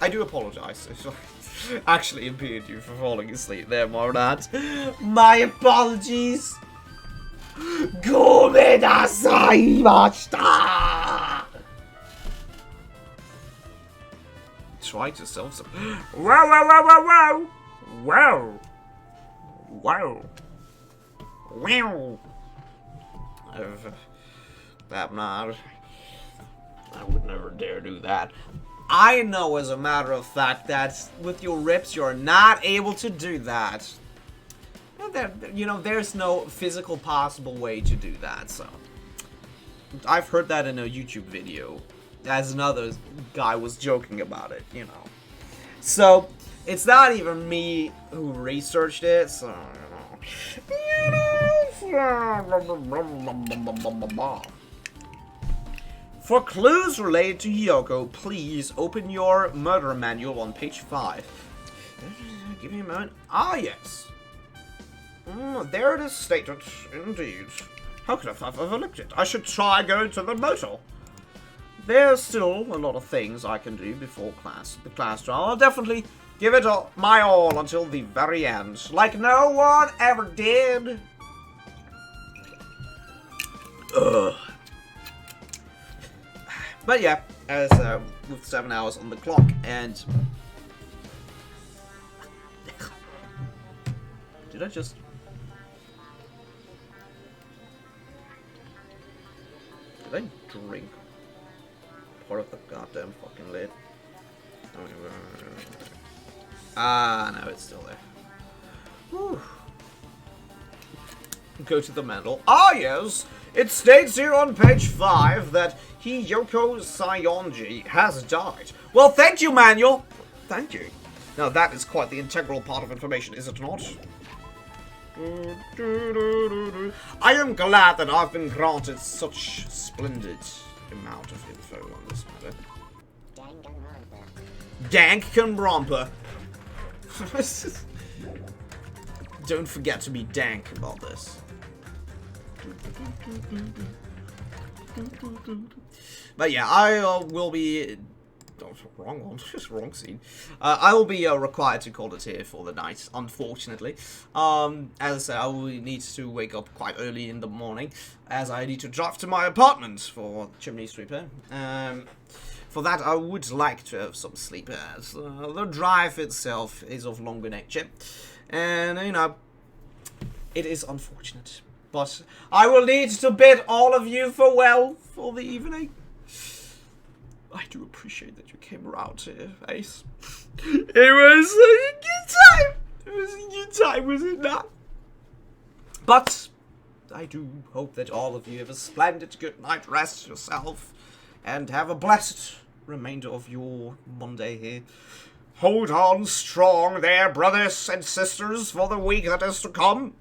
I do apologize. actually impeded you from falling asleep there, Mornat. My apologies. Gomedasai Try to solve some. Wow, wow, wow, wow, wow. Wow. Wow. Wow. That not. I would never dare do that. I know, as a matter of fact, that with your rips, you're not able to do that. You know, there's no physical possible way to do that, so. I've heard that in a YouTube video, as another guy was joking about it, you know. So, it's not even me who researched it, so, you know. For clues related to Hiyoko, please open your murder manual on page 5. Give me a moment. Ah, yes. There it is stated, indeed. How could I have overlooked it? I should try going to the motel. There's still a lot of things I can do before the class trial. I'll definitely give it my all until the very end, like no one ever did. Ugh. But yeah, as with 7 hours on the clock, and did I just? Did I drink part of the goddamn fucking lid? Ah, no, it's still there. Whew. Go to the manual. Ah, yes! It states here on page 5 that Hiyoko Sayonji has died. Well, thank you, manual! Thank you. Now, that is quite the integral part of information, is it not? I am glad that I've been granted such splendid amount of info on this matter. Danganronpa. Don't forget to be dank about this. But yeah, I will be... Oh, wrong one. Just wrong scene. I will be required to call it here for the night, unfortunately. As I said, I will need to wake up quite early in the morning, as I need to drive to my apartment for chimney sweeper. For that, I would like to have some sleep, as the drive itself is of longer nature. And, you know, it is unfortunate. But I will need to bid all of you farewell for the evening. I do appreciate that you came around here, Ace. It was a good time. It was a good time, was it not? But I do hope that all of you have a splendid good night rest yourself, and have a blessed remainder of your Monday here. Hold on strong there, brothers and sisters, for the week that is to come.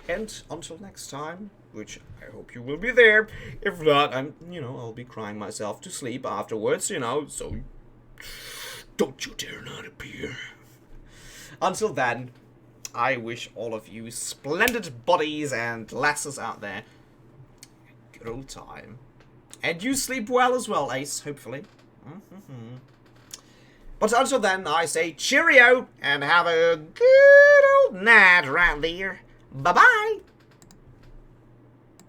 And until next time, which I hope you will be there. If not, I'll be crying myself to sleep afterwards, so don't you dare not appear. Until then, I wish all of you splendid buddies and lasses out there a good old time. And you sleep well as well, Ace, hopefully. But until then, I say cheerio and have a good old night right there. Bye-bye.